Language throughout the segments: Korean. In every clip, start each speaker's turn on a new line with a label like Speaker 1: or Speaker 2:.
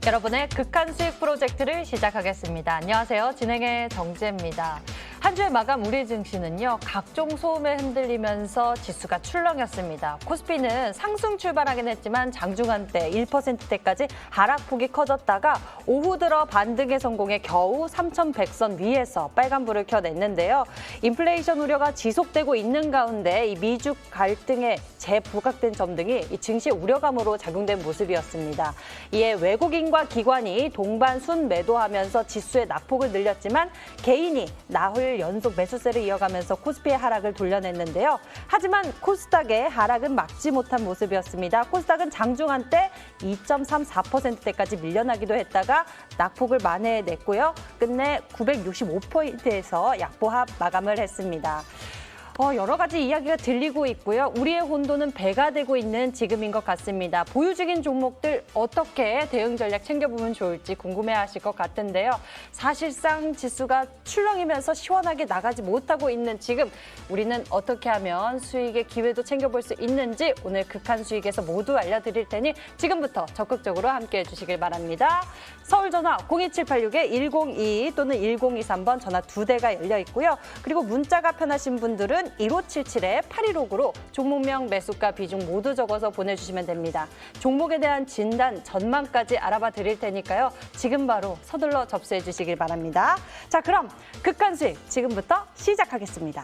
Speaker 1: 여러분의 극한 수익 프로젝트를 시작하겠습니다. 안녕하세요. 진행의 정재입니다. 한 주의 마감 우리 증시는요, 각종 소음에 흔들리면서 지수가 출렁였습니다. 코스피는 상승 출발하긴 했지만 장중한때 1%대까지 하락폭이 커졌다가 오후 들어 반등에 성공해 겨우 3,100선 위에서 빨간불을 켜냈는데요. 인플레이션 우려가 지속되고 있는 가운데 이 미중 갈등에 재부각된 점 등이 이 증시 우려감으로 작용된 모습이었습니다. 이에 외국인과 기관이 동반 순매도하면서 지수의 낙폭을 늘렸지만 개인이 나흘 연속 매수세를 이어가면서 코스피의 하락을 돌려냈는데요. 하지만 코스닥의 하락은 막지 못한 모습이었습니다. 코스닥은 장중 한때 2.34%대까지 밀려나기도 했다가 낙폭을 만회해냈고요. 끝내 965포인트에서 약보합 마감을 했습니다. 여러 가지 이야기가 들리고 있고요. 우리의 혼돈은 배가 되고 있는 지금인 것 같습니다. 보유 중인 종목들 어떻게 대응 전략 챙겨보면 좋을지 궁금해하실 것 같은데요. 사실상 지수가 출렁이면서 시원하게 나가지 못하고 있는 지금 우리는 어떻게 하면 수익의 기회도 챙겨볼 수 있는지 오늘 극한 수익에서 모두 알려드릴 테니 지금부터 적극적으로 함께해 주시길 바랍니다. 서울 전화 02786-1022 또는 1023번 전화 2대가 열려 있고요. 그리고 문자가 편하신 분들은 1577-8159로 종목명, 매수가, 비중 모두 적어서 보내주시면 됩니다. 종목에 대한 진단, 전망까지 알아봐 드릴 테니까요. 지금 바로 서둘러 접수해 주시길 바랍니다. 자, 그럼 극한 수익 지금부터 시작하겠습니다.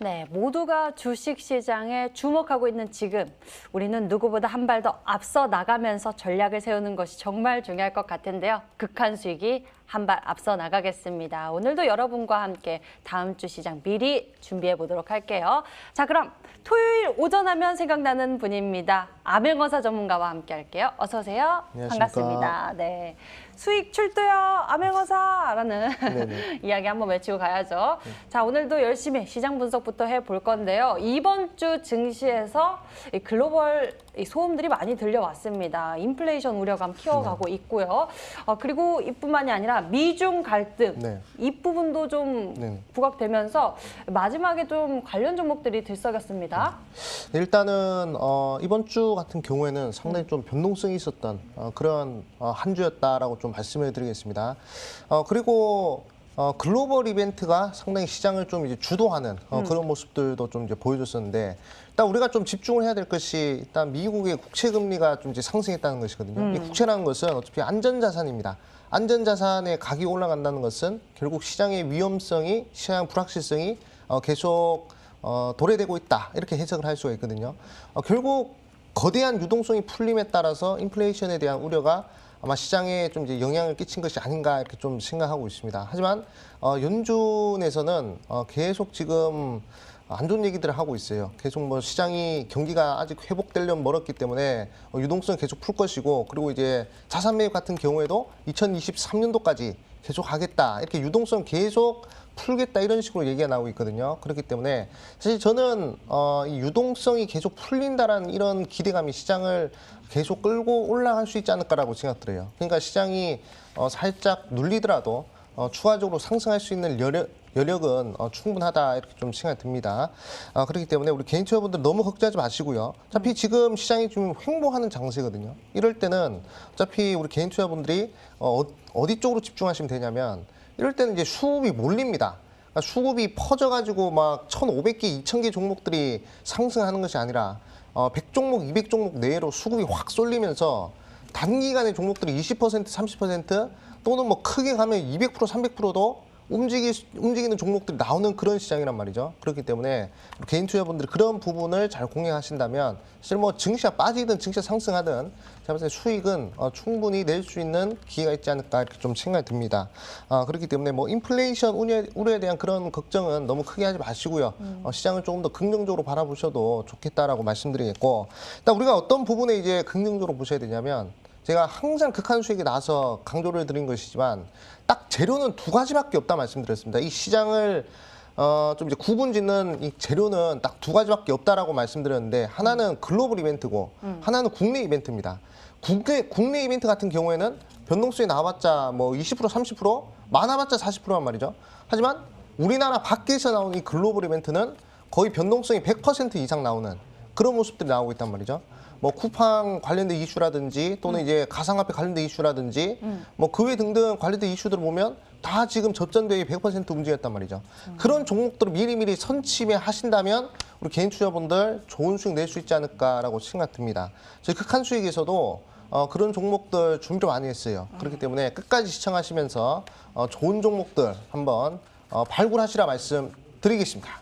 Speaker 1: 네, 모두가 주식시장에 주목하고 있는 지금 우리는 누구보다 한 발 더 앞서 나가면서 전략을 세우는 것이 정말 중요할 것 같은데요. 극한 수익이 한 발 앞서 나가겠습니다. 오늘도 여러분과 함께 다음 주 시장 미리 준비해 보도록 할게요. 자, 그럼 토요일 오전 하면 생각나는 분입니다. 암행어사 전문가와 함께 할게요. 어서 오세요.
Speaker 2: 안녕하십니까.
Speaker 1: 반갑습니다. 네. 수익 출두요, 암행어사라는 이야기 한번 외치고 가야죠. 자, 오늘도 열심히 시장 분석부터 해볼 건데요. 이번 주 증시에서 이 글로벌 소음들이 많이 들려왔습니다. 인플레이션 우려감 키워가고 있고요. 그리고 이뿐만이 아니라 미중 갈등, 이 부분도 좀 부각되면서 마지막에 좀 관련 종목들이 들썩였습니다.
Speaker 2: 일단은 이번 주 같은 경우에는 상당히 좀 변동성이 있었던 그런 한 주였다라고 좀 말씀을 드리겠습니다. 그리고 글로벌 이벤트가 상당히 시장을 좀 이제 주도하는 그런 모습들도 좀 이제 보여줬었는데, 일단 우리가 좀 집중을 해야 될 것이 일단 미국의 국채 금리가 좀 이제 상승했다는 것이거든요. 이 국채라는 것은 어차피 안전자산입니다. 안전자산의 가격이 올라간다는 것은 결국 시장의 위험성이, 시장 불확실성이 계속 도래되고 있다, 이렇게 해석을 할 수가 있거든요. 결국 거대한 유동성이 풀림에 따라서 인플레이션에 대한 우려가 아마 시장에 좀 이제 영향을 끼친 것이 아닌가 이렇게 좀 생각하고 있습니다. 하지만 연준에서는 계속 지금 안 좋은 얘기들을 하고 있어요. 계속 뭐 시장이 경기가 아직 회복되려면 멀었기 때문에 유동성 계속 풀 것이고, 그리고 이제 자산 매입 같은 경우에도 2023년도까지 계속 하겠다, 이렇게 유동성 계속 풀겠다, 이런 식으로 얘기가 나오고 있거든요. 그렇기 때문에 사실 저는 이 유동성이 계속 풀린다라는 이런 기대감이 시장을 계속 끌고 올라갈 수 있지 않을까라고 생각들어요. 그러니까 시장이 살짝 눌리더라도 추가적으로 상승할 수 있는 여력은 충분하다, 이렇게 좀 생각이 듭니다. 그렇기 때문에 우리 개인 투자분들 너무 걱정하지 마시고요. 어차피 지금 시장이 좀 횡보하는 장세거든요. 이럴 때는 어차피 우리 개인 투자분들이 어디 쪽으로 집중하시면 되냐면, 이럴 때는 이제 수급이 몰립니다. 그러니까 수급이 퍼져가지고 막 1,500개, 2,000개 종목들이 상승하는 것이 아니라 100종목, 200종목 내외로 수급이 확 쏠리면서 단기간에 종목들이 20%, 30% 또는 뭐 크게 가면 200%, 300%도 움직이는 종목들이 나오는 그런 시장이란 말이죠. 그렇기 때문에 개인 투자분들이 그런 부분을 잘 공략하신다면 사실 뭐 증시가 빠지든 증시가 상승하든 제가 봤을 때 수익은 충분히 낼 수 있는 기회가 있지 않을까 이렇게 좀 생각이 듭니다. 그렇기 때문에 뭐 인플레이션 우려에 대한 그런 걱정은 너무 크게 하지 마시고요. 시장을 조금 더 긍정적으로 바라보셔도 좋겠다라고 말씀드리겠고, 일단 우리가 어떤 부분에 이제 긍정적으로 보셔야 되냐면, 제가 항상 극한 수익에 나와서 강조를 드린 것이지만 딱 재료는 두 가지밖에 없다 말씀드렸습니다. 이 시장을 좀 이제 구분 짓는 이 재료는 딱 두 가지밖에 없다라고 말씀드렸는데, 하나는 글로벌 이벤트고 하나는 국내 이벤트입니다. 국내 이벤트 같은 경우에는 변동성이 나와봤자 뭐 20% 30% 많아봤자 40%란 말이죠. 하지만 우리나라 밖에서 나오는 이 글로벌 이벤트는 거의 변동성이 100% 이상 나오는 그런 모습들이 나오고 있단 말이죠. 뭐 쿠팡 관련된 이슈라든지 또는 이제 가상화폐 관련된 이슈라든지 뭐 그 외 등등 관련된 이슈들을 보면 다 지금 접전대에 100% 움직였단 말이죠. 그런 종목들을 미리미리 선침해 하신다면 우리 개인 투자분들 좋은 수익 낼 수 있지 않을까라고 생각 듭니다. 저희 극한 수익에서도 그런 종목들 준비를 많이 했어요. 그렇기 때문에 끝까지 시청하시면서 좋은 종목들 한번 발굴하시라 말씀드리겠습니다.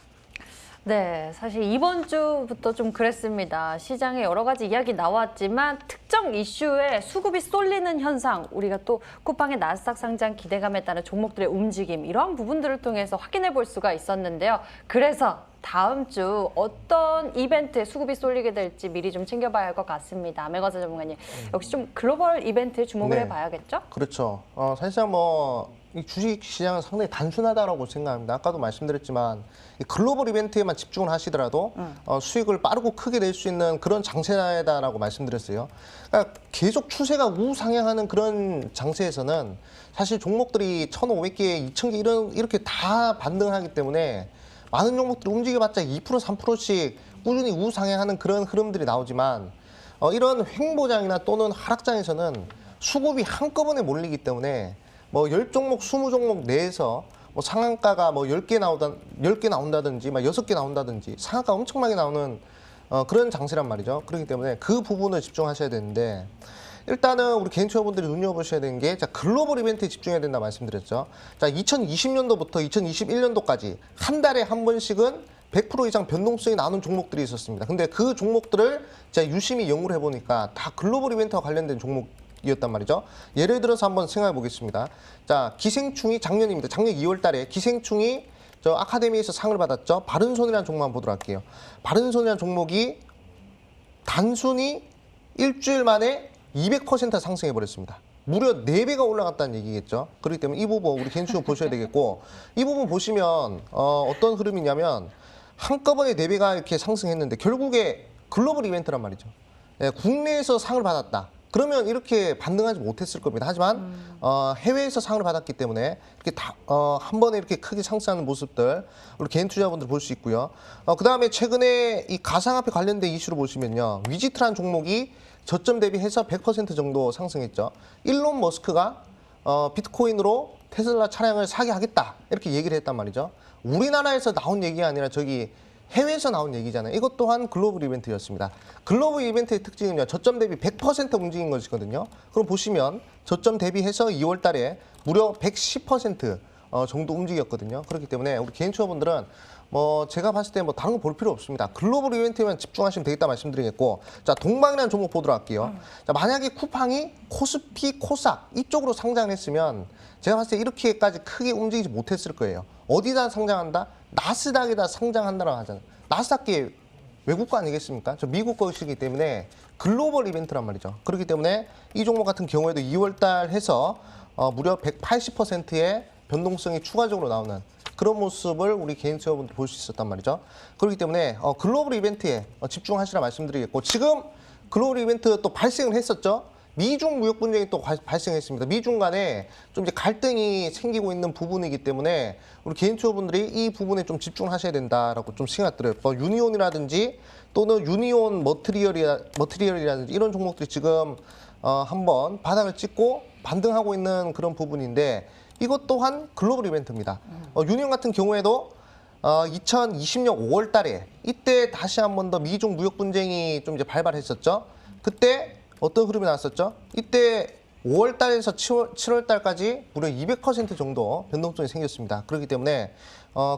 Speaker 1: 네, 사실 이번 주부터 좀 그랬습니다. 시장에 여러 가지 이야기 나왔지만 특정 이슈에 수급이 쏠리는 현상, 우리가 또 쿠팡의 나스닥 상장 기대감에 따른 종목들의 움직임, 이러한 부분들을 통해서 확인해 볼 수가 있었는데요. 그래서 다음 주 어떤 이벤트에 수급이 쏠리게 될지 미리 좀 챙겨봐야 할 것 같습니다. 매거사 전문가님, 역시 좀 글로벌 이벤트에 주목을 해봐야겠죠?
Speaker 2: 그렇죠. 사실상 뭐 이 주식 시장은 상당히 단순하다라고 생각합니다. 아까도 말씀드렸지만 이 글로벌 이벤트에만 집중을 하시더라도 수익을 빠르고 크게 낼 수 있는 그런 장세다라고 말씀드렸어요. 그러니까 계속 추세가 우상향하는 그런 장세에서는 사실 종목들이 1,500개, 2,000개 이렇게 다 반등하기 때문에 많은 종목들이 움직여봤자 2%, 3%씩 꾸준히 우상향하는 그런 흐름들이 나오지만 이런 횡보장이나 또는 하락장에서는 수급이 한꺼번에 몰리기 때문에 뭐 10종목, 20종목 내에서 뭐 상한가가 뭐 10개 나온다든지 막 6개 나온다든지 상한가 엄청나게 나오는 그런 장세란 말이죠. 그렇기 때문에 그 부분을 집중하셔야 되는데, 일단은 우리 개인 투자분들이 눈여보셔야 되는 게, 자, 글로벌 이벤트에 집중해야 된다 말씀드렸죠. 자, 2020년도부터 2021년도까지 한 달에 한 번씩은 100% 이상 변동성이 나오는 종목들이 있었습니다. 근데 그 종목들을 제가 유심히 연구를 해보니까 다 글로벌 이벤트와 관련된 종목이었단 말이죠. 예를 들어서 한번 생각해 보겠습니다. 자, 기생충이 작년입니다. 작년 2월 달에 기생충이 저 아카데미에서 상을 받았죠. 바른손이라는 종목 한번 보도록 할게요. 바른손이라는 종목이 단순히 일주일 만에 200% 상승해 버렸습니다. 무려 4배가 올라갔다는 얘기겠죠. 그렇기 때문에 이 부분 우리 개인 투자 보셔야 되겠고, 이 부분 보시면 어떤 흐름이냐면 한꺼번에 4배가 이렇게 상승했는데 결국에 글로벌 이벤트란 말이죠. 예, 국내에서 상을 받았다. 그러면 이렇게 반등하지 못했을 겁니다. 하지만 해외에서 상을 받았기 때문에 이렇게 한 번에 이렇게 크게 상승하는 모습들 우리 개인 투자분들 볼 수 있고요. 그 다음에 최근에 이 가상화폐 관련된 이슈를 보시면요, 위지트라는 종목이 저점 대비해서 100% 정도 상승했죠. 일론 머스크가 비트코인으로 테슬라 차량을 사게 하겠다 이렇게 얘기를 했단 말이죠. 우리나라에서 나온 얘기가 아니라 저기 해외에서 나온 얘기잖아요. 이것 또한 글로벌 이벤트였습니다. 글로벌 이벤트의 특징은요, 저점 대비 100% 움직인 것이거든요. 그럼 보시면 저점 대비해서 2월 달에 무려 110% 정도 움직였거든요. 그렇기 때문에 우리 개인 투자분들은 뭐 제가 봤을 때 뭐 다른 거 볼 필요 없습니다. 글로벌 이벤트에만 집중하시면 되겠다 말씀드리겠고, 자, 동방이라는 종목 보도록 할게요. 자, 만약에 쿠팡이 코스피, 코스닥 이쪽으로 상장을 했으면 제가 봤을 때 이렇게까지 크게 움직이지 못했을 거예요. 어디다 상장한다? 나스닥에다 상장한다라고 하잖아요. 나스닥이 외국 거 아니겠습니까? 저 미국 것이기 때문에 글로벌 이벤트란 말이죠. 그렇기 때문에 이 종목 같은 경우에도 2월 달 해서 무려 180%의 변동성이 추가적으로 나오는 그런 모습을 우리 개인 투자분들 볼 수 있었단 말이죠. 그렇기 때문에 글로벌 이벤트에 집중하시라 말씀드리겠고, 지금 글로벌 이벤트 또 발생을 했었죠. 미중 무역 분쟁이 또 발생했습니다. 미중 간에 좀 이제 갈등이 생기고 있는 부분이기 때문에 우리 개인 투자분들이 이 부분에 좀 집중하셔야 된다라고 좀 생각 들어요. 뭐 유니온이라든지 또는 유니온 머티리얼이라든지 이런 종목들이 지금 한번 바닥을 찍고 반등하고 있는 그런 부분인데, 이것 또한 글로벌 이벤트입니다. 유니온 같은 경우에도 2020년 5월 달에 이때 다시 한 번 더 미중 무역 분쟁이 좀 이제 발발했었죠. 그때 어떤 흐름이 나왔었죠? 이때 5월 달에서 7월 달까지 무려 200% 정도 변동성이 생겼습니다. 그렇기 때문에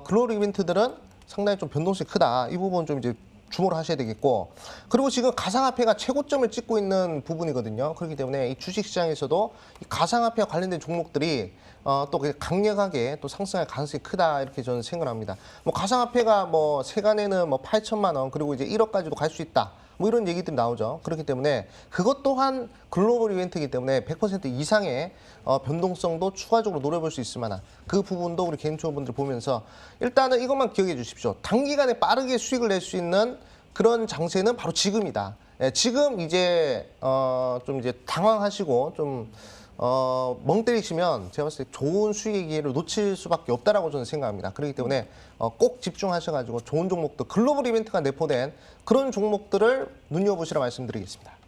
Speaker 2: 글로벌 이벤트들은 상당히 좀 변동성이 크다. 이 부분 좀 이제 주목을 하셔야 되겠고, 그리고 지금 가상화폐가 최고점을 찍고 있는 부분이거든요. 그렇기 때문에 이 주식시장에서도 이 가상화폐와 관련된 종목들이 또 강력하게 또 상승할 가능성이 크다, 이렇게 저는 생각을 합니다. 뭐 가상화폐가 뭐 세간에는 뭐 8천만 원 그리고 이제 1억까지도 갈 수 있다, 뭐 이런 얘기들이 나오죠. 그렇기 때문에 그것 또한 글로벌 이벤트이기 때문에 100% 이상의 변동성도 추가적으로 노려볼 수 있을 만한 그 부분도 우리 개인 투자분들 보면서 일단은 이것만 기억해 주십시오. 단기간에 빠르게 수익을 낼 수 있는 그런 장세는 바로 지금이다. 예, 지금 이제 좀 이제 당황하시고 좀 멍 때리시면 제가 봤을 때 좋은 수익의 기회를 놓칠 수밖에 없다라고 저는 생각합니다. 그렇기 때문에 꼭 집중하셔가지고 좋은 종목들, 글로벌 이벤트가 내포된 그런 종목들을 눈여보시라 말씀드리겠습니다.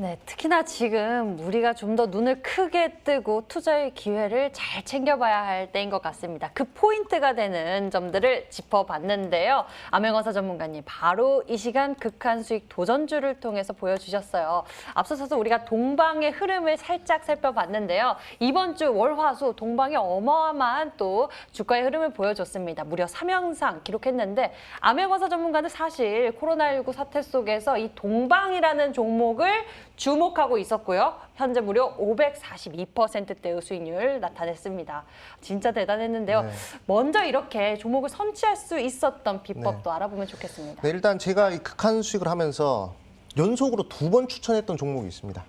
Speaker 1: 네, 특히나 지금 우리가 좀 더 눈을 크게 뜨고 투자의 기회를 잘 챙겨봐야 할 때인 것 같습니다. 그 포인트가 되는 점들을 짚어봤는데요. 암행어사 전문가님, 바로 이 시간 극한 수익 도전주를 통해서 보여주셨어요. 앞서서 우리가 동방의 흐름을 살짝 살펴봤는데요. 이번 주 월화수 동방이 어마어마한 또 주가의 흐름을 보여줬습니다. 무려 3연상 기록했는데 암행어사 전문가는 사실 코로나19 사태 속에서 이 동방이라는 종목을 주목하고 있었고요. 현재 무려 542%대의 수익률 나타냈습니다. 진짜 대단했는데요.
Speaker 2: 네.
Speaker 1: 먼저 이렇게 종목을 선취할 수 있었던 비법도 알아보면 좋겠습니다.
Speaker 2: 네, 일단 제가 이 극한 수익을 하면서 연속으로 2번 추천했던 종목이 있습니다.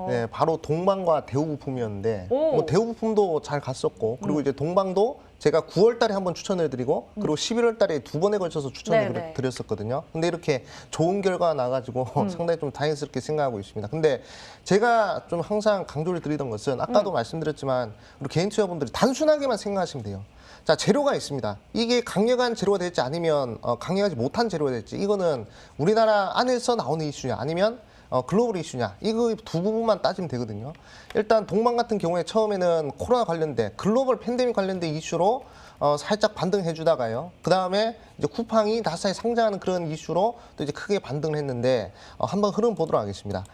Speaker 2: 네, 바로 동방과 대우부품이었는데 뭐 대우부품도 잘 갔었고, 그리고 이제 동방도 제가 9월 달에 한번 추천을 드리고, 그리고 11월 달에 2번에 걸쳐서 추천을 드렸었거든요. 근데 이렇게 좋은 결과가 나가지고 상당히 좀 다행스럽게 생각하고 있습니다. 근데 제가 좀 항상 강조를 드리던 것은 아까도 말씀드렸지만 우리 개인 투자분들이 단순하게만 생각하시면 돼요. 자, 재료가 있습니다. 이게 강력한 재료가 될지 아니면 강력하지 못한 재료가 될지, 이거는 우리나라 안에서 나오는 이슈냐 아니면 글로벌 이슈냐, 이거 두 부분만 따지면 되거든요. 일단 동방 같은 경우에 처음에는 코로나 관련된 글로벌 팬데믹 관련된 이슈로 살짝 반등해 주다가요. 그 다음에 이제 쿠팡이 나스닥에 상장하는 그런 이슈로 또 이제 크게 반등을 했는데 한번 흐름 보도록 하겠습니다.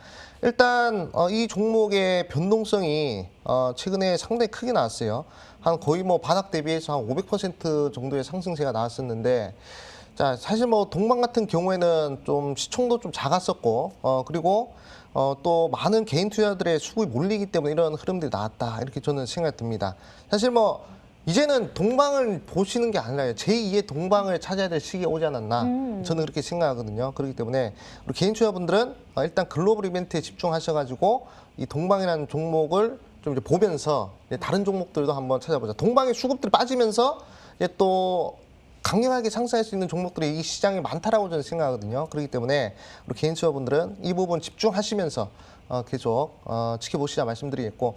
Speaker 2: 일단 이 종목의 변동성이 최근에 상당히 크게 나왔어요. 한 거의 뭐 바닥 대비해서 한 500% 정도의 상승세가 나왔었는데, 자, 사실 뭐 동방 같은 경우에는 좀 시총도 좀 작았었고, 그리고 또 많은 개인 투자들의 수급이 몰리기 때문에 이런 흐름들이 나왔다, 이렇게 저는 생각이 듭니다. 사실 뭐 이제는 동방을 보시는 게 아니라 제2의 동방을 찾아야 될 시기가 오지 않았나, 저는 그렇게 생각하거든요. 그렇기 때문에 우리 개인 투자분들은 일단 글로벌 이벤트에 집중하셔가지고 이 동방이라는 종목을 좀 이제 보면서 이제 다른 종목들도 한번 찾아보자. 동방의 수급들이 빠지면서 이제 또 강력하게 상승할 수 있는 종목들이 이 시장에 많다라고 저는 생각하거든요. 그렇기 때문에 우리 개인 투자분들은 이 부분 집중하시면서 계속 지켜보시자 말씀드리겠고,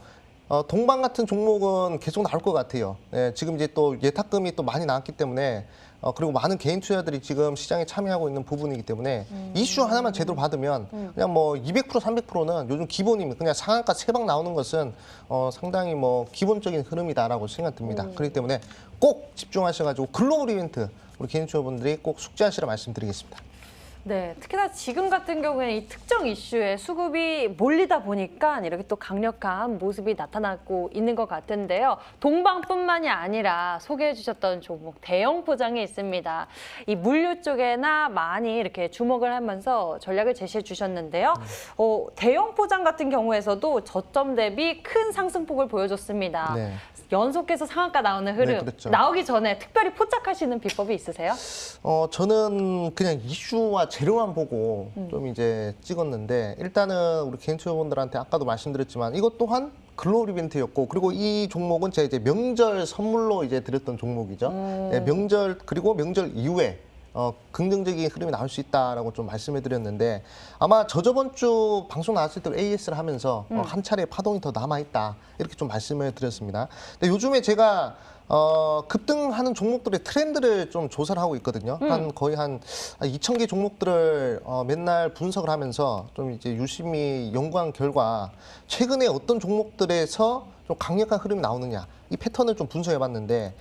Speaker 2: 동방 같은 종목은 계속 나올 것 같아요. 네, 지금 이제 또 예탁금이 또 많이 나왔기 때문에 그리고 많은 개인 투자들이 지금 시장에 참여하고 있는 부분이기 때문에 이슈 하나만 제대로 받으면 그냥 뭐 200% 300%는 요즘 기본입니다. 그냥 상한가 3방 나오는 것은 상당히 뭐 기본적인 흐름이다라고 생각됩니다. 그렇기 때문에 꼭 집중하셔가지고 글로벌 이벤트 우리 개인 투자분들이 꼭 숙지하시라 말씀드리겠습니다.
Speaker 1: 네, 특히나 지금 같은 경우에는 이 특정 이슈에 수급이 몰리다 보니까 이렇게 또 강력한 모습이 나타나고 있는 것 같은데요. 동방뿐만이 아니라 소개해 주셨던 종목 대형 포장이 있습니다. 이 물류 쪽에나 많이 이렇게 주목을 하면서 전략을 제시해 주셨는데요. 대형 포장 같은 경우에서도 저점 대비 큰 상승폭을 보여줬습니다.
Speaker 2: 네.
Speaker 1: 연속해서 상한가 나오는 흐름,
Speaker 2: 네, 그렇죠.
Speaker 1: 나오기 전에 특별히 포착하시는 비법이 있으세요?
Speaker 2: 저는 그냥 이슈와 재료만 보고 좀 이제 찍었는데, 일단은 우리 개인 투자분들한테 아까도 말씀드렸지만 이것 또한 글로벌 이벤트였고, 그리고 이 종목은 제가 이제 명절 선물로 이제 드렸던 종목이죠. 네, 명절 그리고 명절 이후에 긍정적인 흐름이 나올 수 있다라고 좀 말씀해 드렸는데, 아마 저번 주 방송 나왔을 때 AS를 하면서 한 차례 파동이 더 남아 있다, 이렇게 좀 말씀을 드렸습니다. 근데 요즘에 제가 급등하는 종목들의 트렌드를 좀 조사를 하고 있거든요. 거의 한 2,000개 종목들을 맨날 분석을 하면서 좀 이제 유심히 연구한 결과, 최근에 어떤 종목들에서 좀 강력한 흐름이 나오느냐, 이 패턴을 좀 분석해봤는데,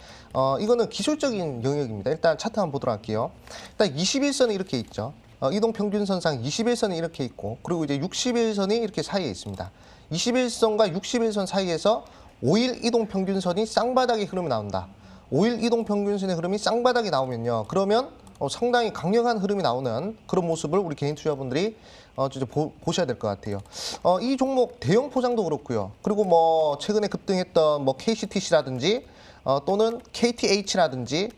Speaker 2: 이거는 기술적인 영역입니다. 일단 차트 한번 보도록 할게요. 일단 21선이 이렇게 있죠. 이동평균선상 21선이 이렇게 있고, 그리고 이제 61선이 이렇게 사이에 있습니다. 21선과 61선 사이에서 5일 이동 평균선이 쌍바닥의 흐름이 나온다. 5일 이동 평균선의 흐름이 쌍바닥이 나오면요. 그러면 상당히 강력한 흐름이 나오는 그런 모습을 우리 개인 투자분들이 보셔야 될 것 같아요. 이 종목 대형 포장도 그렇고요. 그리고 뭐 최근에 급등했던 뭐 KCTC라든지 또는 KTH라든지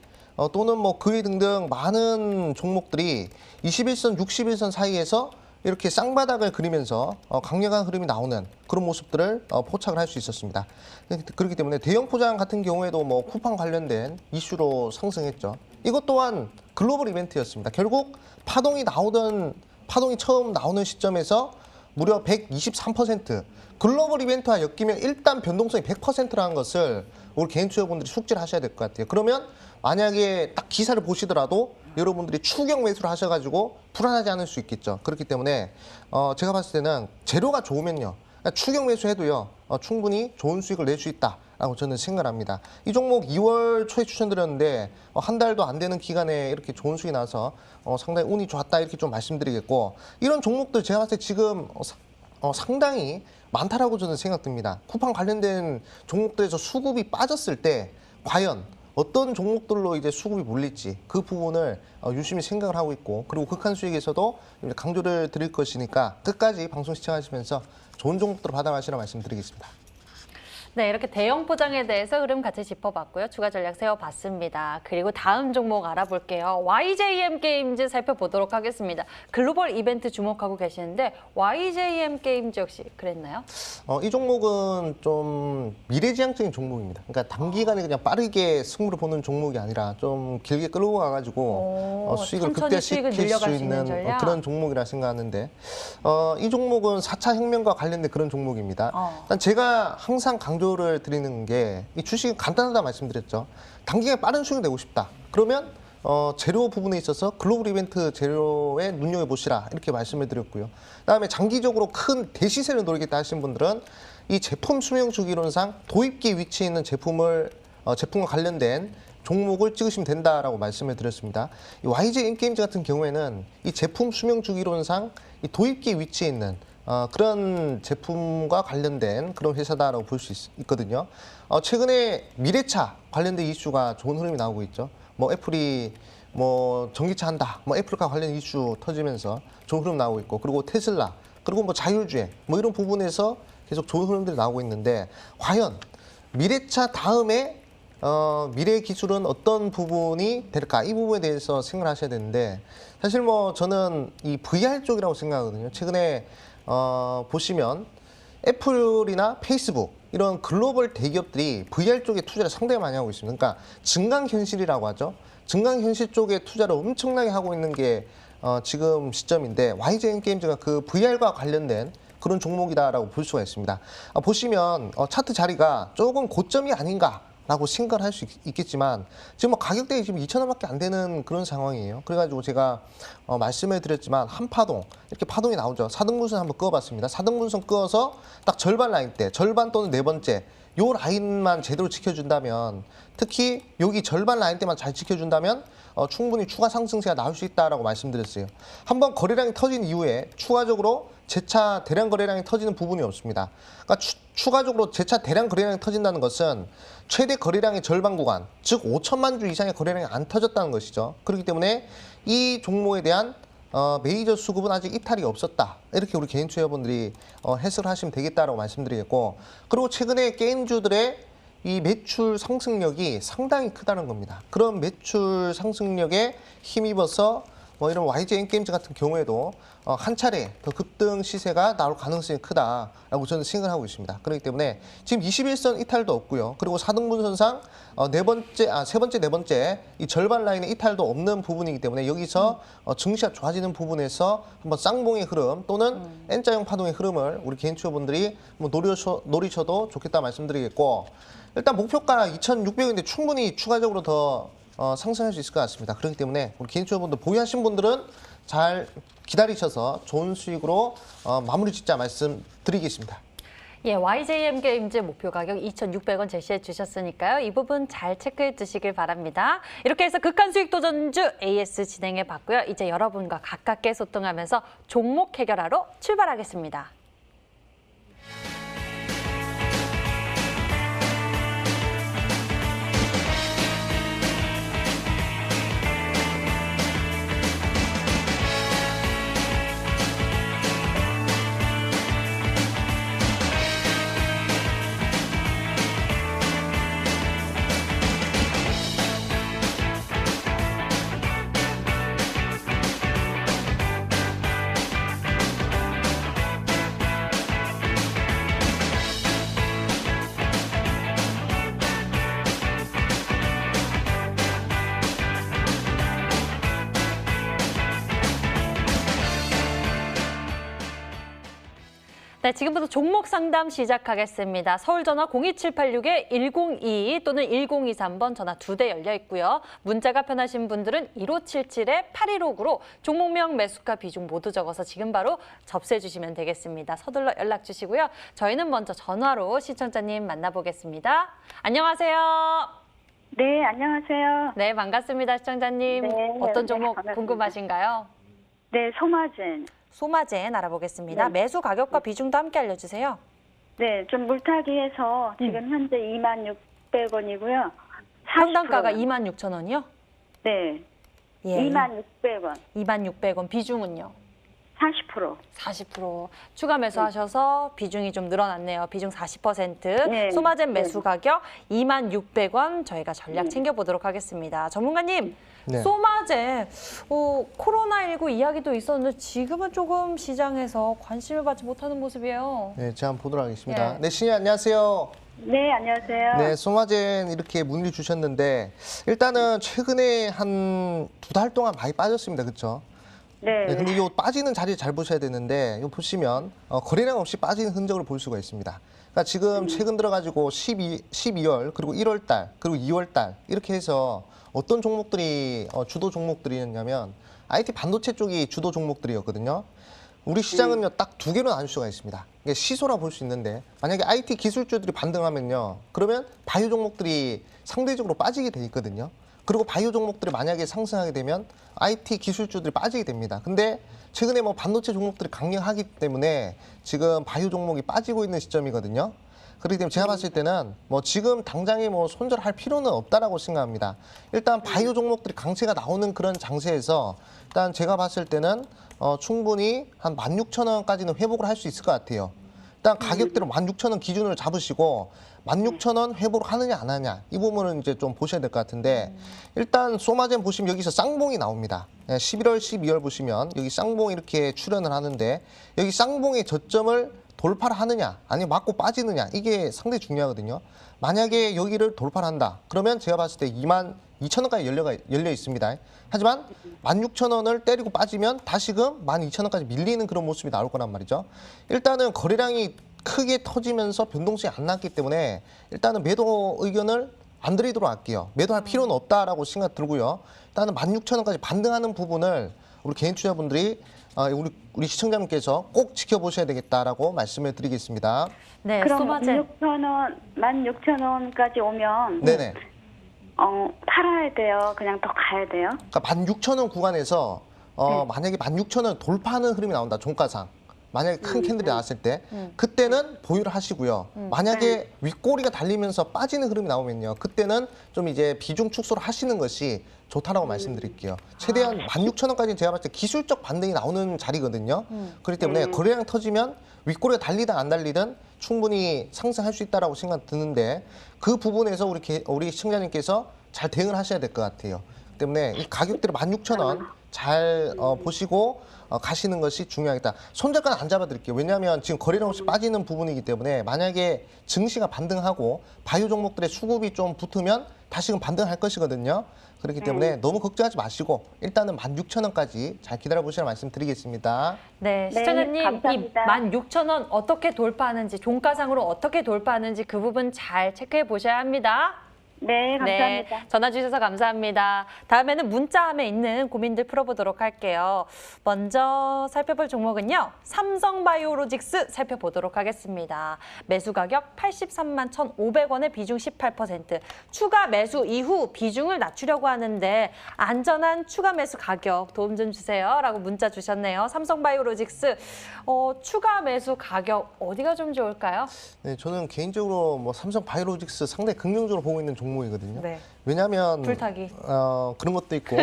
Speaker 2: 또는 뭐 그외 등등 많은 종목들이 21선, 61선 사이에서 이렇게 쌍바닥을 그리면서 강력한 흐름이 나오는 그런 모습들을 포착을 할 수 있었습니다. 그렇기 때문에 대형 포장 같은 경우에도 뭐 쿠팡 관련된 이슈로 상승했죠. 이것 또한 글로벌 이벤트였습니다. 결국 파동이 처음 나오는 시점에서 무려 123% 글로벌 이벤트와 엮이면 일단 변동성이 100%라는 것을 우리 개인 투자분들이 숙지를 하셔야 될 것 같아요. 그러면 만약에 딱 기사를 보시더라도 여러분들이 추격 매수를 하셔가지고 불안하지 않을 수 있겠죠. 그렇기 때문에 제가 봤을 때는 재료가 좋으면요. 추격 매수해도요. 충분히 좋은 수익을 낼 수 있다라고 저는 생각합니다. 이 종목 2월 초에 추천드렸는데 한 달도 안 되는 기간에 이렇게 좋은 수익이 나서 상당히 운이 좋았다 이렇게 좀 말씀드리겠고 이런 종목들 제가 봤을 때 지금 상당히 많다라고 저는 생각됩니다. 쿠팡 관련된 종목들에서 수급이 빠졌을 때 과연 어떤 종목들로 이제 수급이 몰릴지 그 부분을 유심히 생각을 하고 있고 그리고 극한 수익에서도 강조를 드릴 것이니까 끝까지 방송 시청하시면서 좋은 종목들을 받아가시라 말씀드리겠습니다.
Speaker 1: 네, 이렇게 대형 포장에 대해서 흐름 같이 짚어봤고요. 추가 전략 세워봤습니다. 그리고 다음 종목 알아볼게요. YJM 게임즈 살펴보도록 하겠습니다. 글로벌 이벤트 주목하고 계시는데 YJM 게임즈 역시 그랬나요?
Speaker 2: 이 종목은 좀 미래지향적인 종목입니다. 그러니까 단기간에 그냥 빠르게 승부를 보는 종목이 아니라 좀 길게 끌고 가가지고 수익을 극대화시킬 수 있는 그런 종목이라 생각하는데 이 종목은 4차 혁명과 관련된 그런 종목입니다. 일단 제가 항상 강조를 드리는 게 이 주식은 간단하다 말씀드렸죠. 단기간에 빠른 수익을 내고 싶다. 그러면 재료 부분에 있어서 글로벌 이벤트 재료에 눈여겨보시라 이렇게 말씀을 드렸고요. 그다음에 장기적으로 큰 대시세를 노리겠다 하시는 분들은 이 제품 수명 주기론상 도입기 위치에 있는 제품과 관련된 종목을 찍으시면 된다라고 말씀을 드렸습니다. 이 YJ 게임즈 같은 경우에는 이 제품 수명 주기론상 이 도입기 위치에 있는 그런 제품과 관련된 그런 회사다라고 볼 수 있거든요. 최근에 미래차 관련된 이슈가 좋은 흐름이 나오고 있죠. 뭐 애플이 뭐 전기차 한다, 뭐 애플과 관련 이슈 터지면서 좋은 흐름 나오고 있고, 그리고 테슬라, 그리고 뭐 자율주행, 뭐 이런 부분에서 계속 좋은 흐름들이 나오고 있는데, 과연 미래차 다음에 미래 기술은 어떤 부분이 될까? 이 부분에 대해서 생각을 하셔야 되는데, 사실 뭐 저는 이 VR 쪽이라고 생각하거든요. 최근에 보시면 애플이나 페이스북 이런 글로벌 대기업들이 VR 쪽에 투자를 상당히 많이 하고 있습니다. 그러니까 증강현실이라고 하죠. 증강현실 쪽에 투자를 엄청나게 하고 있는 게 지금 시점인데, YJN 게임즈가 그 VR과 관련된 그런 종목이다라고 볼 수가 있습니다. 보시면 차트 자리가 조금 고점이 아닌가라고 생각을 할 수 있겠지만, 지금 뭐 가격대가 지금 2,000원밖에 안 되는 그런 상황이에요. 그래가지고 제가 말씀을 드렸지만 한 파동, 이렇게 파동이 나오죠. 4등분선 한번 그어봤습니다. 4등분선 그어서 딱 절반 라인 때, 절반 또는 네 번째 요 라인만 제대로 지켜준다면, 특히 여기 절반 라인 때만 잘 지켜준다면 충분히 추가 상승세가 나올 수 있다라고 말씀드렸어요. 한번 거래량이 터진 이후에 추가적으로 재차 대량 거래량이 터지는 부분이 없습니다. 그러니까 추가적으로 재차 대량 거래량이 터진다는 것은 최대 거래량의 절반 구간, 즉 5천만 주 이상의 거래량이 안 터졌다는 것이죠. 그렇기 때문에 이 종목에 대한 메이저 수급은 아직 이탈이 없었다. 이렇게 우리 개인 투자분들이 해석을 하시면 되겠다라고 말씀드리겠고, 그리고 최근에 게임주들의 이 매출 상승력이 상당히 크다는 겁니다. 그런 매출 상승력에 힘입어서 뭐 이런 YJN 게임즈 같은 경우에도 한 차례 더 급등 시세가 나올 가능성이 크다라고 저는 생각을 하고 있습니다. 그렇기 때문에 지금 21선 이탈도 없고요. 그리고 4등분선상 세 번째, 네 번째 이 절반 라인의 이탈도 없는 부분이기 때문에 여기서 증시가 좋아지는 부분에서 한번 쌍봉의 흐름 또는 N자형 파동의 흐름을 우리 개인 투자분들이 뭐 노리셔도 좋겠다 말씀드리겠고, 일단 목표가 2,600원인데 충분히 추가적으로 더 상승할 수 있을 것 같습니다. 그렇기 때문에 우리 개인 투자분들 보유하신 분들은 잘 기다리셔서 좋은 수익으로 마무리 짓자 말씀드리겠습니다.
Speaker 1: 예, YJM 게임즈 목표 가격 2,600원 제시해 주셨으니까요. 이 부분 잘 체크해 두시길 바랍니다. 이렇게 해서 극한 수익 도전주 AS 진행해 봤고요. 이제 여러분과 가깝게 소통하면서 종목 해결하러 출발하겠습니다. 네, 지금부터 종목 상담 시작하겠습니다. 서울 전화 02786-1022 또는 1023번 전화 2대 열려 있고요. 문자가 편하신 분들은 1577-8159로 종목명, 매수가, 비중 모두 적어서 지금 바로 접수해 주시면 되겠습니다. 서둘러 연락 주시고요. 저희는 먼저 전화로 시청자님 만나보겠습니다. 안녕하세요.
Speaker 3: 네, 안녕하세요.
Speaker 1: 네, 반갑습니다, 시청자님.
Speaker 3: 네,
Speaker 1: 어떤
Speaker 3: 네,
Speaker 1: 종목
Speaker 3: 반갑습니다.
Speaker 1: 궁금하신가요?
Speaker 3: 네, 소마진.
Speaker 1: 소마젠 알아보겠습니다.
Speaker 3: 네.
Speaker 1: 매수 가격과 비중도 함께 알려주세요.
Speaker 3: 네, 좀 물타기해서 지금 현재 26,600원이고요.
Speaker 1: 평단가가 26,000원이요?
Speaker 3: 네,
Speaker 1: 예.
Speaker 3: 26,600원.
Speaker 1: 26,000원. 비중은요?
Speaker 3: 40%.
Speaker 1: 40%. 추가 매수하셔서 비중이 좀 늘어났네요. 비중 40%.
Speaker 3: 네.
Speaker 1: 소마젠
Speaker 3: 네.
Speaker 1: 매수 가격 26,000원 저희가 전략 챙겨보도록 하겠습니다. 전문가님,
Speaker 2: 네.
Speaker 1: 소마젠 코로나19 이야기도 있었는데 지금은 조금 시장에서 관심을 받지 못하는 모습이에요.
Speaker 2: 네, 제가 한번 보도록 하겠습니다.
Speaker 1: 예.
Speaker 2: 네, 신희 안녕하세요.
Speaker 3: 네, 안녕하세요.
Speaker 2: 네, 소마젠 이렇게 문의 주셨는데 일단은 최근에 한 2달 동안 많이 빠졌습니다. 그렇죠?
Speaker 3: 네.
Speaker 2: 네, 근데 이 빠지는 자리 잘 보셔야 되는데 이 보시면 거래량 없이 빠지는 흔적을 볼 수가 있습니다. 그러니까 지금 최근 들어가지고 12월 그리고 1월 달 그리고 2월 달 이렇게 해서 어떤 종목들이 주도 종목들이었냐면 IT 반도체 쪽이 주도 종목들이었거든요. 우리 시장은요 딱 두 개로 나눌 수가 있습니다. 이게 시소라 볼 수 있는데 만약에 IT 기술주들이 반등하면요 그러면 바이오 종목들이 상대적으로 빠지게 돼 있거든요. 그리고 바이오 종목들이 만약에 상승하게 되면 IT 기술주들이 빠지게 됩니다. 근데 최근에 뭐 반도체 종목들이 강력하기 때문에 지금 바이오 종목이 빠지고 있는 시점이거든요. 그렇기 때문에 제가 봤을 때는 뭐 지금 당장에 뭐 손절할 필요는 없다라고 생각합니다. 일단 바이오 종목들이 강세가 나오는 그런 장세에서 일단 제가 봤을 때는 충분히 한 16,000원까지는 회복을 할 수 있을 것 같아요. 일단 가격대로 16,000원 기준을 잡으시고 16,000원 회복을 하느냐 안 하느냐 이 부분은 이제 좀 보셔야 될 것 같은데 일단 소마젠 보시면 여기서 쌍봉이 나옵니다. 11월, 12월 보시면 여기 쌍봉 이렇게 출현을 하는데 여기 쌍봉의 저점을 돌파를 하느냐 아니면 맞고 빠지느냐 이게 상당히 중요하거든요. 만약에 여기를 돌파를 한다 그러면 제가 봤을 때 22,000원까지 열려 있습니다. 하지만 16,000원을 때리고 빠지면 다시금 12,000원까지 밀리는 그런 모습이 나올 거란 말이죠. 일단은 거래량이 크게 터지면서 변동성이 안 났기 때문에 일단은 매도 의견을 안 드리도록 할게요. 매도할 필요는 없다라고 생각 들고요. 일단은 16,000원까지 반등하는 부분을 우리 개인 투자분들이 우리 시청자님께서 꼭 지켜보셔야 되겠다라고 말씀을 드리겠습니다.
Speaker 1: 네,
Speaker 3: 그럼
Speaker 1: 소마젠.
Speaker 3: 16,000원까지 오면
Speaker 2: 네네.
Speaker 3: 팔아야 돼요? 그냥 더 가야 돼요?
Speaker 2: 그러니까 16,000원 구간에서 만약에 16,000원 돌파하는 흐름이 나온다. 종가상. 만약에 큰 캔들이 나왔을 때 그때는 보유를 하시고요. 만약에 윗꼬리가 달리면서 빠지는 흐름이 나오면요. 그때는 좀 이제 비중 축소를 하시는 것이 좋다라고 말씀드릴게요. 최대한 16,000원까지는 제가 봤을 때 기술적 반등이 나오는 자리거든요. 그렇기 때문에 거래량 터지면 윗꼬리가 달리든 안 달리든 충분히 상승할 수 있다라고 생각 드는데 그 부분에서 우리 시청자님께서 잘 대응을 하셔야 될 것 같아요. 때문에 이 가격대로 16,000원 잘 보시고 가시는 것이 중요하겠다. 손절가는 안 잡아드릴게요. 왜냐하면 지금 거래량 없이 빠지는 부분이기 때문에 만약에 증시가 반등하고 바이오 종목들의 수급이 좀 붙으면 다시금 반등할 것이거든요. 그렇기 때문에 너무 걱정하지 마시고 일단은 16,000원까지 잘 기다려보시라 말씀드리겠습니다.
Speaker 1: 네, 시청자님 이
Speaker 3: 감사합니다.
Speaker 1: 16,000원 어떻게 돌파하는지 종가상으로 어떻게 돌파하는지 그 부분 잘 체크해 보셔야 합니다.
Speaker 3: 네, 감사합니다.
Speaker 1: 네, 전화 주셔서 감사합니다. 다음에는 문자함에 있는 고민들 풀어보도록 할게요. 먼저 살펴볼 종목은요. 삼성바이오로직스 살펴보도록 하겠습니다. 매수 가격 83만 1,500원에 비중 18%. 추가 매수 이후 비중을 낮추려고 하는데 안전한 추가 매수 가격 도움 좀 주세요. 라고 문자 주셨네요. 삼성바이오로직스 추가 매수 가격 어디가 좀 좋을까요?
Speaker 2: 네, 저는 개인적으로 뭐 삼성 바이오로직스 상당히 긍정적으로 보고 있는 종목이거든요.
Speaker 1: 네.
Speaker 2: 왜냐하면
Speaker 1: 불타기.
Speaker 2: 그런 것도 있고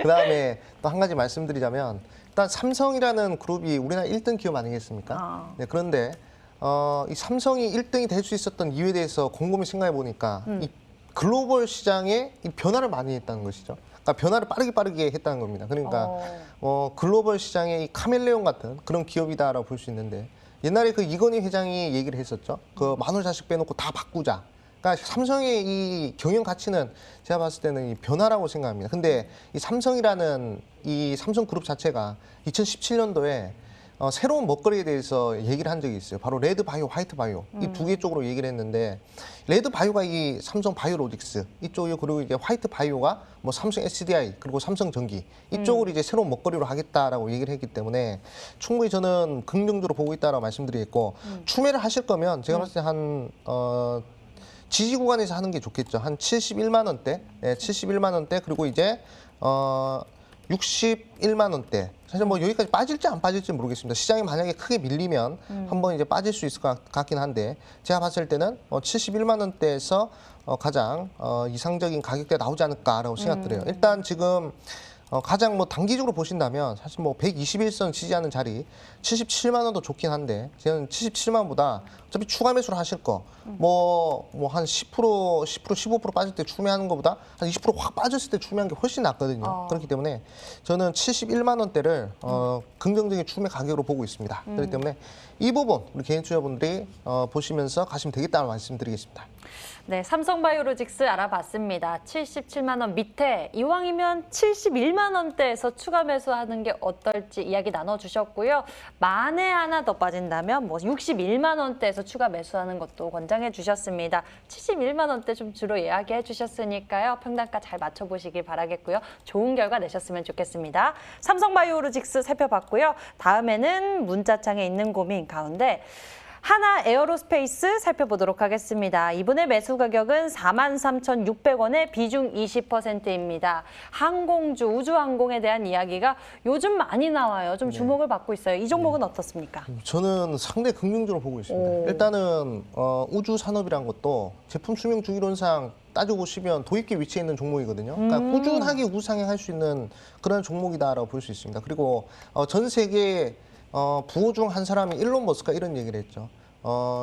Speaker 2: 그다음에 또 한 가지 말씀드리자면 일단 삼성이라는 그룹이 우리나라 1등 기업 아니겠습니까? 네, 그런데 이 삼성이 1등이 될 수 있었던 이유에 대해서 곰곰이 생각해 보니까 이 글로벌 시장에 이 변화를 많이 했다는 것이죠. 그러니까 변화를 빠르게 했다는 겁니다. 그러니까 글로벌 시장의 이 카멜레온 같은 그런 기업이다라고 볼 수 있는데 옛날에 그 이건희 회장이 얘기를 했었죠. 그 만원 자식 빼놓고 다 바꾸자. 그러니까 삼성의 이 경영 가치는 제가 봤을 때는 이 변화라고 생각합니다. 근데 이 삼성이라는 이 삼성그룹 자체가 2017년도에 새로운 먹거리에 대해서 얘기를 한 적이 있어요. 바로 레드 바이오, 화이트 바이오 이 두 개 쪽으로 얘기를 했는데 레드 바이오가 이 삼성 바이오로직스 이쪽이요. 그리고 이제 화이트 바이오가 뭐 삼성 SDI 그리고 삼성 전기 이쪽으로 이제 새로운 먹거리로 하겠다라고 얘기를 했기 때문에 충분히 저는 긍정적으로 보고 있다라고 말씀드리겠고 추매를 하실 거면 제가 봤을 때 한 지지 구간에서 하는 게 좋겠죠. 한 71만 원대, 71만 원대 그리고 이제 61만 원대. 사실 뭐 여기까지 빠질지 안 빠질지 모르겠습니다. 시장이 만약에 크게 밀리면 한번 이제 빠질 수 있을 것 같긴 한데 제가 봤을 때는 71만 원대에서 가장 이상적인 가격대 나오지 않을까라고 생각드려요. 일단 지금 가장 뭐 단기적으로 보신다면 사실 뭐 121선 지지하는 자리 77만 원도 좋긴 한데 저는 77만 원보다 어차피 추가 매수를 하실 거 뭐 한 10%, 15% 빠질 때 추매하는 것보다 한 20% 확 빠졌을 때 추매하는 게 훨씬 낫거든요. 그렇기 때문에 저는 71만 원대를 긍정적인 추매 가격으로 보고 있습니다. 그렇기 때문에 이 부분 우리 개인 투자분들이 보시면서 가시면 되겠다는 말씀드리겠습니다.
Speaker 1: 네, 삼성바이오로직스 알아봤습니다. 77만 원 밑에 이왕이면 71만 원대에서 추가 매수하는 게 어떨지 이야기 나눠주셨고요. 만에 하나 더 빠진다면 뭐 61만 원대에서 추가 매수하는 것도 권장해 주셨습니다. 71만 원대 좀 주로 이야기해 주셨으니까요. 평단가 잘 맞춰보시길 바라겠고요. 좋은 결과 내셨으면 좋겠습니다. 삼성바이오로직스 살펴봤고요. 다음에는 문자창에 있는 고민 가운데 하나 에어로스페이스 살펴보도록 하겠습니다. 이번에 매수 가격은 43,600원에 비중 20%입니다. 항공주, 우주항공에 대한 이야기가 요즘 많이 나와요. 좀 주목을 받고 있어요. 이 종목은 어떻습니까?
Speaker 2: 저는 상당히 긍정적으로 보고 있습니다. 일단은 우주 산업이란 것도 제품 수명 주기론상 따지고 보시면 도입기 위치에 있는 종목이거든요. 그러니까 꾸준하게 우상향할 수 있는 그런 종목이다라고 볼 수 있습니다. 그리고 전 세계 부호 중 한 사람이 일론 머스크가 이런 얘기를 했죠.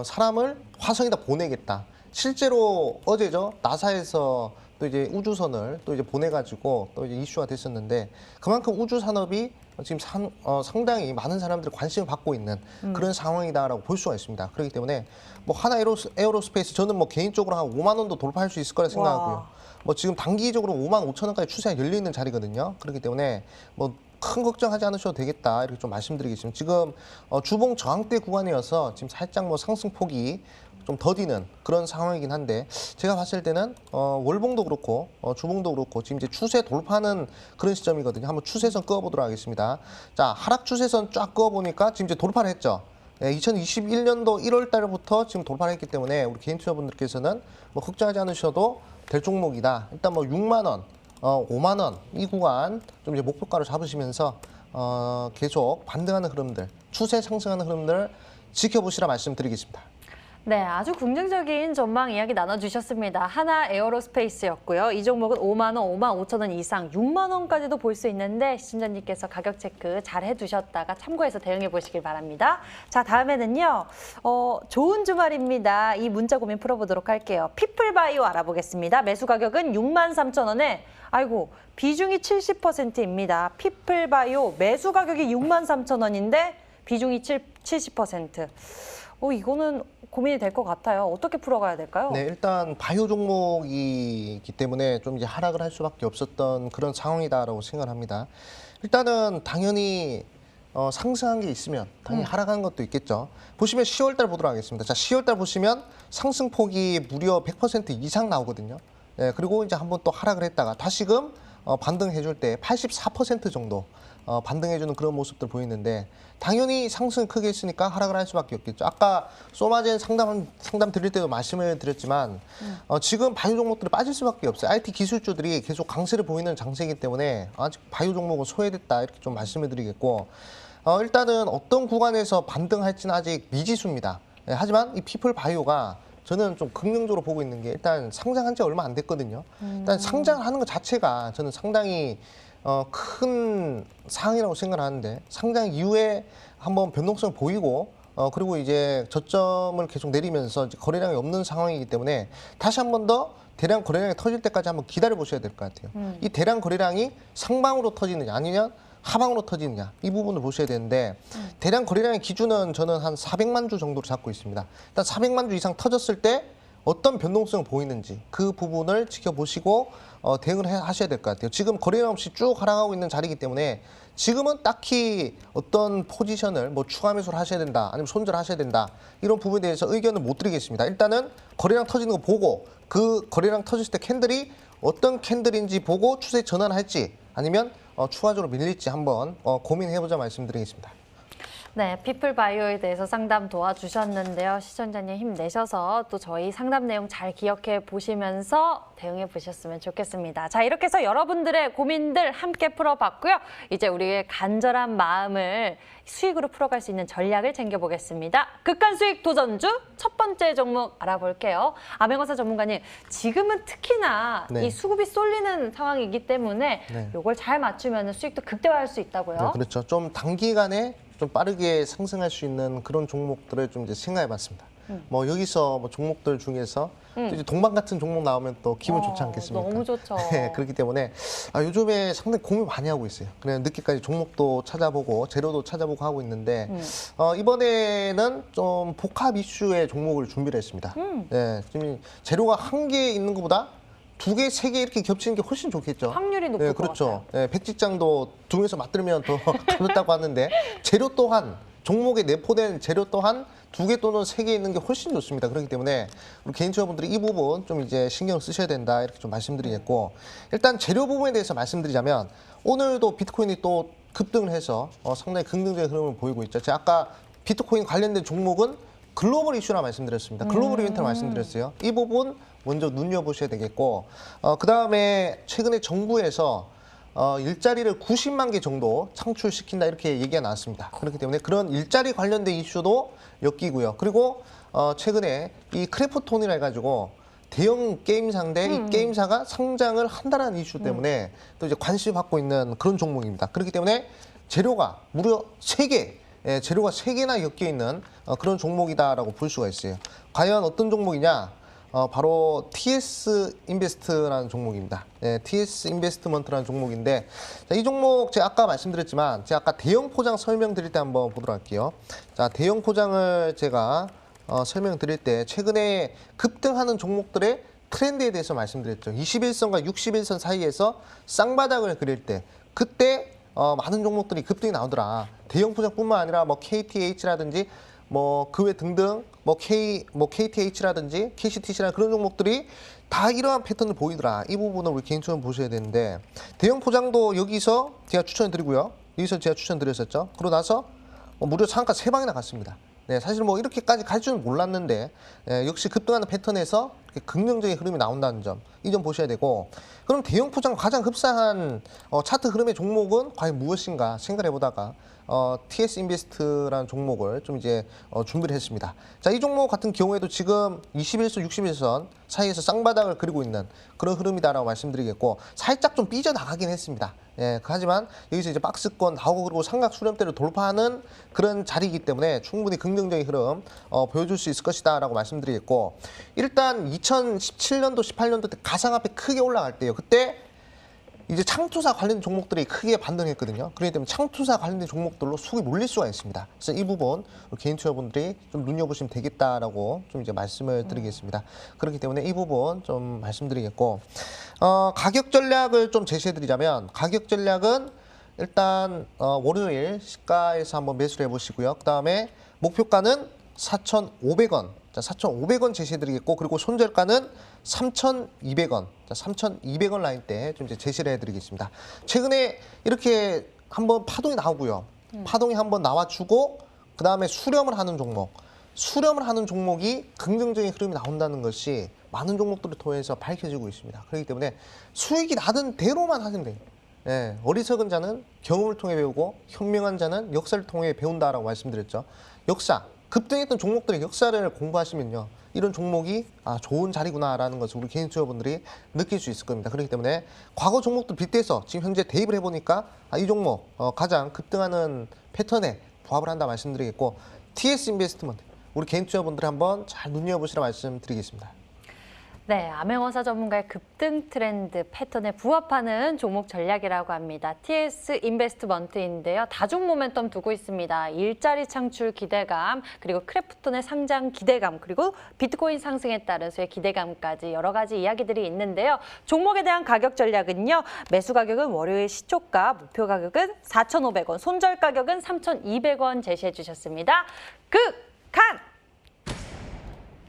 Speaker 2: 사람을 화성에다 보내겠다. 실제로 어제죠. 나사에서 또 이제 우주선을 또 이제 보내가지고 또 이제 이슈가 됐었는데 그만큼 우주 산업이 지금 상당히 많은 사람들이 관심을 받고 있는 그런 상황이다라고 볼 수가 있습니다. 그렇기 때문에 뭐 하나 에어로스페이스 저는 뭐 개인적으로 한 5만 원도 돌파할 수 있을 거라 생각하고요. 뭐 지금 단기적으로 5만 5천 원까지 추세가 열려 있는 자리거든요. 그렇기 때문에 뭐 큰 걱정하지 않으셔도 되겠다 이렇게 좀 말씀드리겠습니다. 지금 주봉 저항대 구간이어서 지금 살짝 뭐 상승폭이 좀 더디는 그런 상황이긴 한데 제가 봤을 때는 월봉도 그렇고 주봉도 그렇고 지금 이제 추세 돌파하는 그런 시점이거든요. 한번 추세선 그어보도록 하겠습니다. 자, 하락 추세선 쫙 그어보니까 지금 이제 돌파를 했죠. 네, 2021년도 1월 달부터 지금 돌파를 했기 때문에 우리 개인 투자분들께서는 뭐 걱정하지 않으셔도 될 종목이다. 일단 뭐 6만 원, 5만 원 이 구간 좀 이제 목표가로 잡으시면서 계속 반등하는 흐름들, 추세 상승하는 흐름들 지켜보시라 말씀드리겠습니다.
Speaker 1: 네, 아주 긍정적인 전망 이야기 나눠주셨습니다. 하나 에어로스페이스였고요. 이 종목은 5만 원, 5만 5천 원 이상, 6만 원까지도 볼 수 있는데 시청자님께서 가격 체크 잘 해두셨다가 참고해서 대응해 보시길 바랍니다. 자, 다음에는요. 좋은 주말입니다. 이 문자 고민 풀어보도록 할게요. 피플바이오 알아보겠습니다. 매수 가격은 6만 3천 원에 아이고 비중이 70%입니다. 피플바이오 매수 가격이 6만 3천 원인데 비중이 70%. 이거는 고민이 될 것 같아요. 어떻게 풀어가야 될까요?
Speaker 2: 네, 일단 바이오 종목이기 때문에 좀 이제 하락을 할 수밖에 없었던 그런 상황이다라고 생각을 합니다. 일단은 당연히 상승한 게 있으면 당연히 하락한 것도 있겠죠. 보시면 10월 달 보도록 하겠습니다. 자, 10월 달 보시면 상승폭이 무려 100% 이상 나오거든요. 네, 그리고 이제 한번 또 하락을 했다가 다시금 반등해 줄 때 84% 정도 반등해주는 그런 모습들 보이는데 당연히 상승 크게 했으니까 하락을 할 수밖에 없겠죠. 아까 소마젠 상담 드릴 때도 말씀을 드렸지만 지금 바이오 종목들이 빠질 수밖에 없어요. IT 기술주들이 계속 강세를 보이는 장세이기 때문에 아직 바이오 종목은 소외됐다 이렇게 좀 말씀을 드리겠고 일단은 어떤 구간에서 반등할지는 아직 미지수입니다. 네, 하지만 이 피플 바이오가 저는 좀 긍정적으로 보고 있는 게 일단 상장한 지 얼마 안 됐거든요. 일단 상장하는 것 자체가 저는 상당히 큰 사항이라고 생각하는데 상장 이후에 한번 변동성을 보이고 그리고 이제 저점을 계속 내리면서 이제 거래량이 없는 상황이기 때문에 다시 한 번 더 대량 거래량이 터질 때까지 한번 기다려 보셔야 될 것 같아요. 이 대량 거래량이 상방으로 터지느냐 아니면 하방으로 터지느냐 이 부분을 보셔야 되는데 대량 거래량의 기준은 저는 한 400만 주 정도로 잡고 있습니다. 일단 400만 주 이상 터졌을 때 어떤 변동성을 보이는지 그 부분을 지켜보시고 대응을 하셔야 될 것 같아요. 지금 거래량 없이 쭉 하락하고 있는 자리이기 때문에 지금은 딱히 어떤 포지션을 뭐 추가 매수를 하셔야 된다, 아니면 손절하셔야 된다, 이런 부분에 대해서 의견을 못 드리겠습니다. 일단은 거래량 터지는 거 보고 그 거래량 터졌을 때 캔들이 어떤 캔들인지 보고 추세 전환할지 아니면 추가적으로 밀릴지 한번 고민해보자 말씀드리겠습니다.
Speaker 1: 네, 피플바이오에 대해서 상담 도와주셨는데요. 시청자님 힘내셔서 또 저희 상담 내용 잘 기억해 보시면서 대응해 보셨으면 좋겠습니다. 자, 이렇게 해서 여러분들의 고민들 함께 풀어봤고요. 이제 우리의 간절한 마음을 수익으로 풀어갈 수 있는 전략을 챙겨보겠습니다. 극한 수익 도전주 첫 번째 종목 알아볼게요. 암행어사 전문가님, 지금은 특히나
Speaker 2: 네.
Speaker 1: 이 수급이 쏠리는 상황이기 때문에
Speaker 2: 네.
Speaker 1: 이걸 잘 맞추면 수익도 극대화할 수 있다고요.
Speaker 2: 네, 그렇죠. 좀 단기간에 좀 빠르게 상승할 수 있는 그런 종목들을 좀 이제 생각해봤습니다. 뭐 여기서 뭐 종목들 중에서 또 이제 동반 같은 종목 나오면 또 기분 좋지 않겠습니까?
Speaker 1: 너무 좋죠.
Speaker 2: 네, 그렇기 때문에 요즘에 상당히 고민 많이 하고 있어요. 그냥 늦게까지 종목도 찾아보고 재료도 찾아보고 하고 있는데 이번에는 좀 복합 이슈의 종목을 준비를 했습니다. 네, 지금 재료가 한 개 있는 것보다 2개, 3개 이렇게 겹치는 게 훨씬 좋겠죠.
Speaker 1: 확률이 높을
Speaker 2: 네,
Speaker 1: 것
Speaker 2: 그렇죠.
Speaker 1: 같아요.
Speaker 2: 네, 백직장도 둥에서 맞들면 더 가볍다고 하는데 재료 또한 종목에 내포된 재료 또한 2개 또는 3개 있는 게 훨씬 좋습니다. 그렇기 때문에 우리 개인 투자분들이 이 부분 좀 이제 신경을 쓰셔야 된다 이렇게 좀 말씀드리겠고, 일단 재료 부분에 대해서 말씀드리자면 오늘도 비트코인이 또 급등을 해서 상당히 긍정적인 흐름을 보이고 있죠. 제가 아까 비트코인 관련된 종목은 글로벌 이슈라 말씀드렸습니다. 글로벌 이벤트라 말씀드렸어요. 이 부분 먼저 눈여보셔야 되겠고, 그다음에 최근에 정부에서 일자리를 90만 개 정도 창출시킨다 이렇게 얘기가 나왔습니다. 그렇기 때문에 그런 일자리 관련된 이슈도 엮이고요. 그리고 최근에 이 크래프톤이라 해가지고 대형 게임사인데 이 게임사가 상장을 한다는 이슈 때문에 또 이제 관심 받고 있는 그런 종목입니다. 그렇기 때문에 재료가 무려 3개, 재료가 3개나 엮여 있는 그런 종목이다라고 볼 수가 있어요. 과연 어떤 종목이냐? 바로 TS 인베스트라는 종목입니다. TS 인베스트먼트라는 종목인데, 자, 이 종목 제가 아까 말씀드렸지만 제가 아까 대형 포장 설명드릴 때 한번 보도록 할게요. 자, 대형 포장을 제가 설명드릴 때 최근에 급등하는 종목들의 트렌드에 대해서 말씀드렸죠. 21선과 61선 사이에서 쌍바닥을 그릴 때 그때 많은 종목들이 급등이 나오더라. 대형 포장뿐만 아니라 뭐 KTH라든지 뭐 그 외 등등 뭐 KTH라든지 KCTC라는 그런 종목들이 다 이러한 패턴을 보이더라. 이 부분을 우리 개인적으로 보셔야 되는데, 대형 포장도 여기서 제가 추천을 드리고요. 여기서 제가 추천드렸었죠. 그러고 나서 무려 상한가 3방이나 갔습니다. 네, 사실 뭐 이렇게까지 갈 줄은 몰랐는데 역시 급등하는 패턴에서 이렇게 긍정적인 흐름이 나온다는 점, 이 점 보셔야 되고, 그럼 대형 포장 가장 흡사한 차트 흐름의 종목은 과연 무엇인가 생각을 해보다가 TS 인베스트라는 종목을 좀 이제 준비를 했습니다. 자, 이 종목 같은 경우에도 지금 21선, 61선 사이에서 쌍바닥을 그리고 있는 그런 흐름이다라고 말씀드리겠고, 살짝 좀 삐져나가긴 했습니다. 예, 하지만 여기서 이제 박스권 나오고 그리고 삼각 수렴대를 돌파하는 그런 자리이기 때문에 충분히 긍정적인 흐름 보여줄 수 있을 것이다라고 말씀드리겠고, 일단 2017년도, 18년도 때 가상화폐 크게 올라갈 때요. 그때 이제 창투사 관련 종목들이 크게 반등했거든요. 그렇기 때문에 창투사 관련된 종목들로 수급이 몰릴 수가 있습니다. 그래서 이 부분 개인 투자분들이 좀 눈여보시면 되겠다라고 좀 이제 말씀을 드리겠습니다. 그렇기 때문에 이 부분 좀 말씀드리겠고, 가격 전략을 좀 제시해드리자면, 가격 전략은 일단 월요일 시가에서 한번 매수를 해보시고요. 그 다음에 목표가는 4,500원. 자, 4,500원 제시해드리겠고, 그리고 손절가는 3,200원. 자, 3,200원 라인 때 좀 이제 제시를 해드리겠습니다. 최근에 이렇게 한번 파동이 나오고요. 파동이 한번 나와주고, 그 다음에 수렴을 하는 종목. 수렴을 하는 종목이 긍정적인 흐름이 나온다는 것이 많은 종목들을 통해서 밝혀지고 있습니다. 그렇기 때문에 수익이 나던 대로만 하시면 돼요. 예, 어리석은 자는 경험을 통해 배우고 현명한 자는 역사를 통해 배운다라고 말씀드렸죠. 역사, 급등했던 종목들의 역사를 공부하시면요, 이런 종목이 좋은 자리구나라는 것을 우리 개인 투자분들이 느낄 수 있을 겁니다. 그렇기 때문에 과거 종목들 빗대서 지금 현재 대입을 해보니까 이 종목 가장 급등하는 패턴에 부합을 한다 말씀드리겠고, TS 인베스트먼트 우리 개인 투자분들이 한번 잘 눈여보시라 말씀드리겠습니다.
Speaker 1: 네, 암행어사 전문가의 급등 트렌드 패턴에 부합하는 종목 전략이라고 합니다. TS 인베스트먼트인데요. 다중 모멘텀 두고 있습니다. 일자리 창출 기대감, 그리고 크래프톤의 상장 기대감, 그리고 비트코인 상승에 따라서의 기대감까지 여러 가지 이야기들이 있는데요. 종목에 대한 가격 전략은요. 매수 가격은 월요일 시초가, 목표 가격은 4,500원, 손절 가격은 3,200원 제시해 주셨습니다. 극한!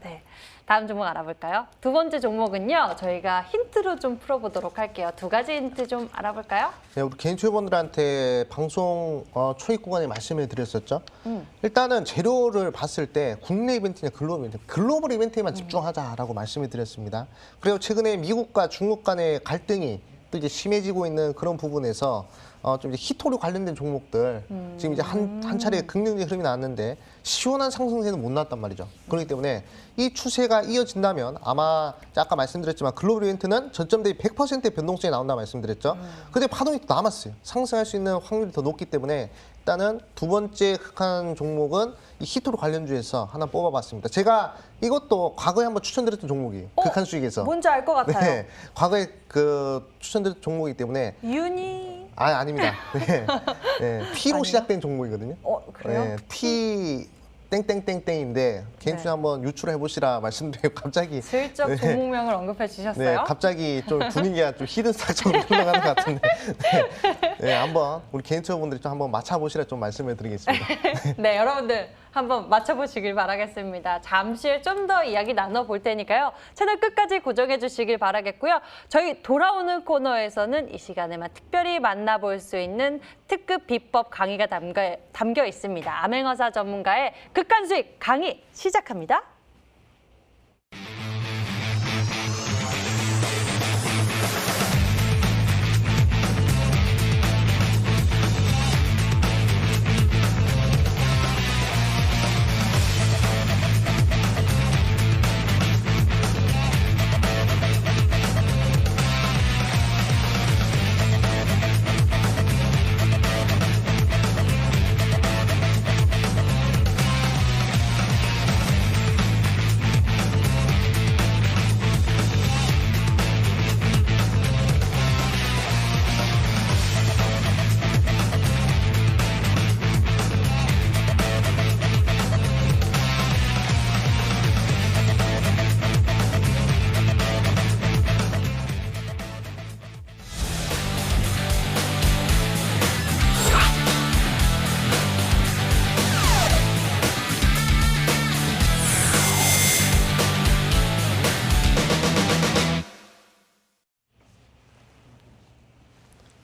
Speaker 1: 네. 다음 종목 알아볼까요? 두 번째 종목은요. 저희가 힌트로 좀 풀어보도록 할게요. 두 가지 힌트 좀 알아볼까요?
Speaker 2: 네, 우리 개인 투자분들한테 방송 초입 구간에 말씀을 드렸었죠. 일단은 재료를 봤을 때 국내 이벤트냐 글로벌 이벤트에만 집중하자라고 말씀을 드렸습니다. 그리고 최근에 미국과 중국 간의 갈등이 또 이제 심해지고 있는 그런 부분에서 좀 이제 히토류 관련된 종목들 지금 이제 한 차례 긍정적인 흐름이 나왔는데 시원한 상승세는 못 나왔단 말이죠. 그렇기 때문에 이 추세가 이어진다면 아마 아까 말씀드렸지만 글로벌 이벤트는 저점 대비 100%의 변동성이 나온다 말씀드렸죠. 근데 파동이 또 남았어요. 상승할 수 있는 확률이 더 높기 때문에 일단은 두 번째 극한 종목은 이 히토류 관련주에서 하나 뽑아봤습니다. 제가 이것도 과거에 한번 추천드렸던 종목이에요. 극한 수익에서.
Speaker 1: 뭔지 알 것 같아요.
Speaker 2: 네, 과거에 그 추천드렸던 종목이기 때문에
Speaker 1: 유니.
Speaker 2: 아닙니다. 네. 네, P로
Speaker 1: 아니요?
Speaker 2: 시작된 종목이거든요.
Speaker 1: 그래요?
Speaker 2: 네, P 땡땡땡땡인데 개인 투자 한번 유출해 보시라 말씀드리고 갑자기
Speaker 1: 슬쩍
Speaker 2: 네.
Speaker 1: 종목명을 언급해
Speaker 2: 네,
Speaker 1: 주셨어요.
Speaker 2: 갑자기 좀 분위기가 좀 히든스타처럼 흘러가는 것 같은데 네, 한번 우리 개인 투자분들이 좀 한번 맞춰보시라 좀 말씀을 드리겠습니다.
Speaker 1: 네, 여러분들 한번 맞춰보시길 바라겠습니다. 잠시 후에 좀 더 이야기 나눠볼 테니까요. 채널 끝까지 고정해 주시길 바라겠고요. 저희 돌아오는 코너에서는 이 시간에만 특별히 만나볼 수 있는 특급 비법 강의가 담겨 있습니다. 암행어사 전문가의 극한 수익 강의 시작합니다.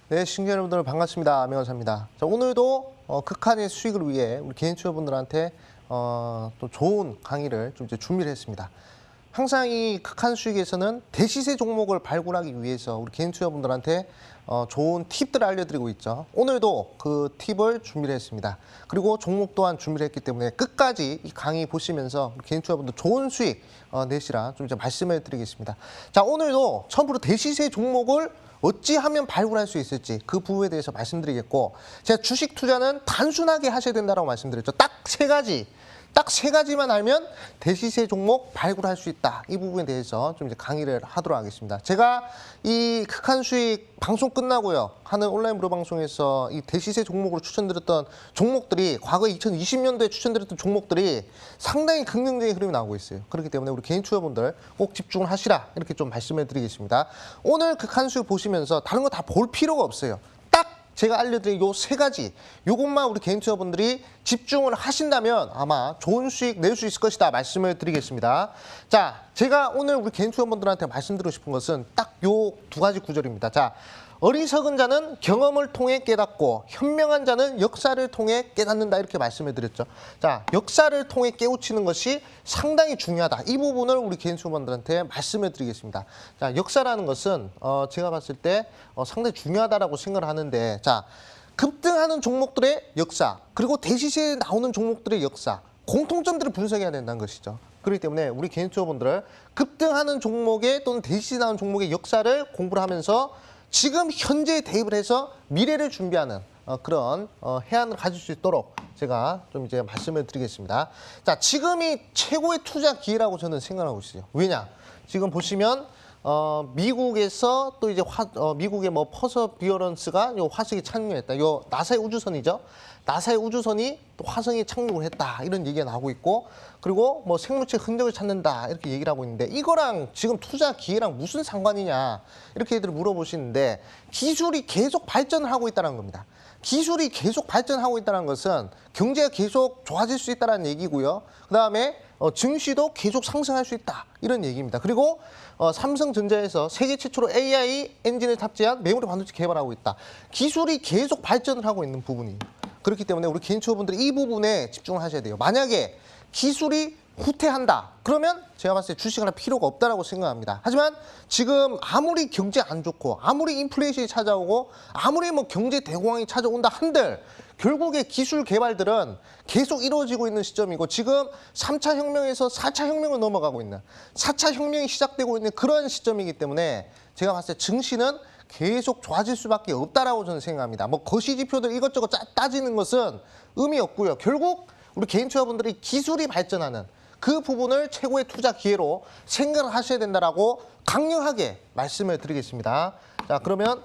Speaker 2: 네, 시청자 여러분들 반갑습니다. 암행어사입니다. 자, 오늘도 극한의 수익을 위해 우리 개인 투자분들한테 또 좋은 강의를 좀 이제 준비를 했습니다. 항상 이 극한 수익에서는 대시세 종목을 발굴하기 위해서 우리 개인 투자분들한테 좋은 팁들을 알려드리고 있죠. 오늘도 그 팁을 준비를 했습니다. 그리고 종목 또한 준비를 했기 때문에 끝까지 이 강의 보시면서 우리 개인 투자분들 좋은 수익 내시라 좀 이제 말씀을 드리겠습니다. 자, 오늘도 처음부터 대시세 종목을 어찌하면 발굴할 수 있을지 그 부분에 대해서 말씀드리겠고, 제가 주식 투자는 단순하게 하셔야 된다고 말씀드렸죠. 딱 세 가지만 알면 대시세 종목 발굴할 수 있다. 이 부분에 대해서 좀 이제 강의를 하도록 하겠습니다. 제가 이 극한 수익 방송 끝나고요 하는 온라인 무료 방송에서 이 대시세 종목으로 추천드렸던 종목들이 과거 2020년도에 추천드렸던 종목들이 상당히 긍정적인 흐름이 나오고 있어요. 그렇기 때문에 우리 개인 투자분들 꼭 집중을 하시라 이렇게 좀 말씀을 드리겠습니다. 오늘 극한 수익 보시면서 다른 거 다 볼 필요가 없어요. 제가 알려드린 요 세 가지, 요것만 우리 개인 투자분들이 집중을 하신다면 아마 좋은 수익 낼 수 있을 것이다 말씀을 드리겠습니다. 자, 제가 오늘 우리 개인 투자분들한테 말씀드리고 싶은 것은 딱 요 두 가지 구절입니다. 자, 어리석은 자는 경험을 통해 깨닫고 현명한 자는 역사를 통해 깨닫는다 이렇게 말씀을 드렸죠. 자, 역사를 통해 깨우치는 것이 상당히 중요하다. 이 부분을 우리 개인 투자분들한테 말씀을 드리겠습니다. 자, 역사라는 것은 제가 봤을 때 상당히 중요하다라고 생각을 하는데, 자, 급등하는 종목들의 역사 그리고 대시세에 나오는 종목들의 역사 공통점들을 분석해야 된다는 것이죠. 그렇기 때문에 우리 개인 투자분들을 급등하는 종목의 또는 대시세에 나오는 종목의 역사를 공부를 하면서 지금 현재 대입을 해서 미래를 준비하는 그런 해안을 가질 수 있도록 제가 좀 이제 말씀을 드리겠습니다. 자, 지금이 최고의 투자 기회라고 저는 생각하고 있어요. 왜냐? 지금 보시면 미국에서 또 이제 미국의 뭐 퍼서비어런스가 요 화성에 착륙했다. 요 나사의 우주선이죠. 나사의 우주선이 또 화성에 착륙을 했다. 이런 얘기가 나오고 있고, 그리고 뭐 생물체 흔적을 찾는다. 이렇게 얘기를 하고 있는데, 이거랑 지금 투자 기회랑 무슨 상관이냐 이렇게들 물어보시는데, 기술이 계속 발전을 하고 있다는 겁니다. 기술이 계속 발전하고 있다는 것은 경제가 계속 좋아질 수 있다는 얘기고요. 그다음에 증시도 계속 상승할 수 있다. 이런 얘기입니다. 그리고 삼성전자에서 세계 최초로 AI 엔진을 탑재한 메모리 반도체 개발하고 있다. 기술이 계속 발전을 하고 있는 부분이에요. 그렇기 때문에 우리 개인 투자분들이 이 부분에 집중을 하셔야 돼요. 만약에 기술이 후퇴한다. 그러면 제가 봤을 때 주식을 할 필요가 없다라고 생각합니다. 하지만 지금 아무리 경제 안 좋고 아무리 인플레이션이 찾아오고 아무리 뭐 경제 대공황이 찾아온다 한들 결국에 기술 개발들은 계속 이루어지고 있는 시점이고, 지금 3차 혁명에서 4차 혁명을 넘어가고 있는 4차 혁명이 시작되고 있는 그런 시점이기 때문에 제가 봤을 때 증시는 계속 좋아질 수밖에 없다라고 저는 생각합니다. 뭐 거시 지표들 이것저것 따지는 것은 의미 없고요. 결국 우리 개인 투자분들이 기술이 발전하는 그 부분을 최고의 투자 기회로 생각을 하셔야 된다라고 강력하게 말씀을 드리겠습니다. 자, 그러면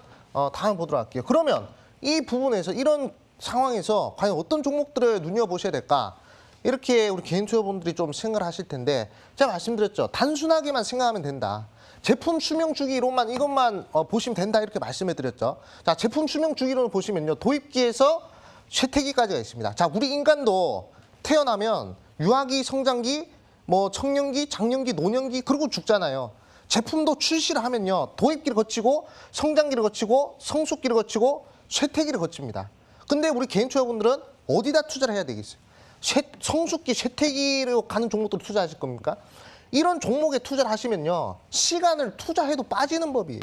Speaker 2: 다음 보도록 할게요. 그러면 이 부분에서 이런 상황에서 과연 어떤 종목들을 눈여보셔야 될까? 이렇게 우리 개인 투자분들이 좀 생각을 하실 텐데, 제가 말씀드렸죠. 단순하게만 생각하면 된다. 제품 수명 주기로만 이것만 보시면 된다 이렇게 말씀을 드렸죠. 자, 제품 수명 주기론을 보시면요. 도입기에서 쇠퇴기까지가 있습니다. 자, 우리 인간도 태어나면 유아기, 성장기, 뭐 청년기, 장년기, 노년기, 그리고 죽잖아요. 제품도 출시를 하면요. 도입기를 거치고 성장기를 거치고 성숙기를 거치고 쇠퇴기를 거칩니다. 근데 우리 개인 투자분들은 어디다 투자를 해야 되겠어요? 성숙기, 쇠퇴기로 가는 종목들을 투자하실 겁니까? 이런 종목에 투자를 하시면요. 시간을 투자해도 빠지는 법이에요.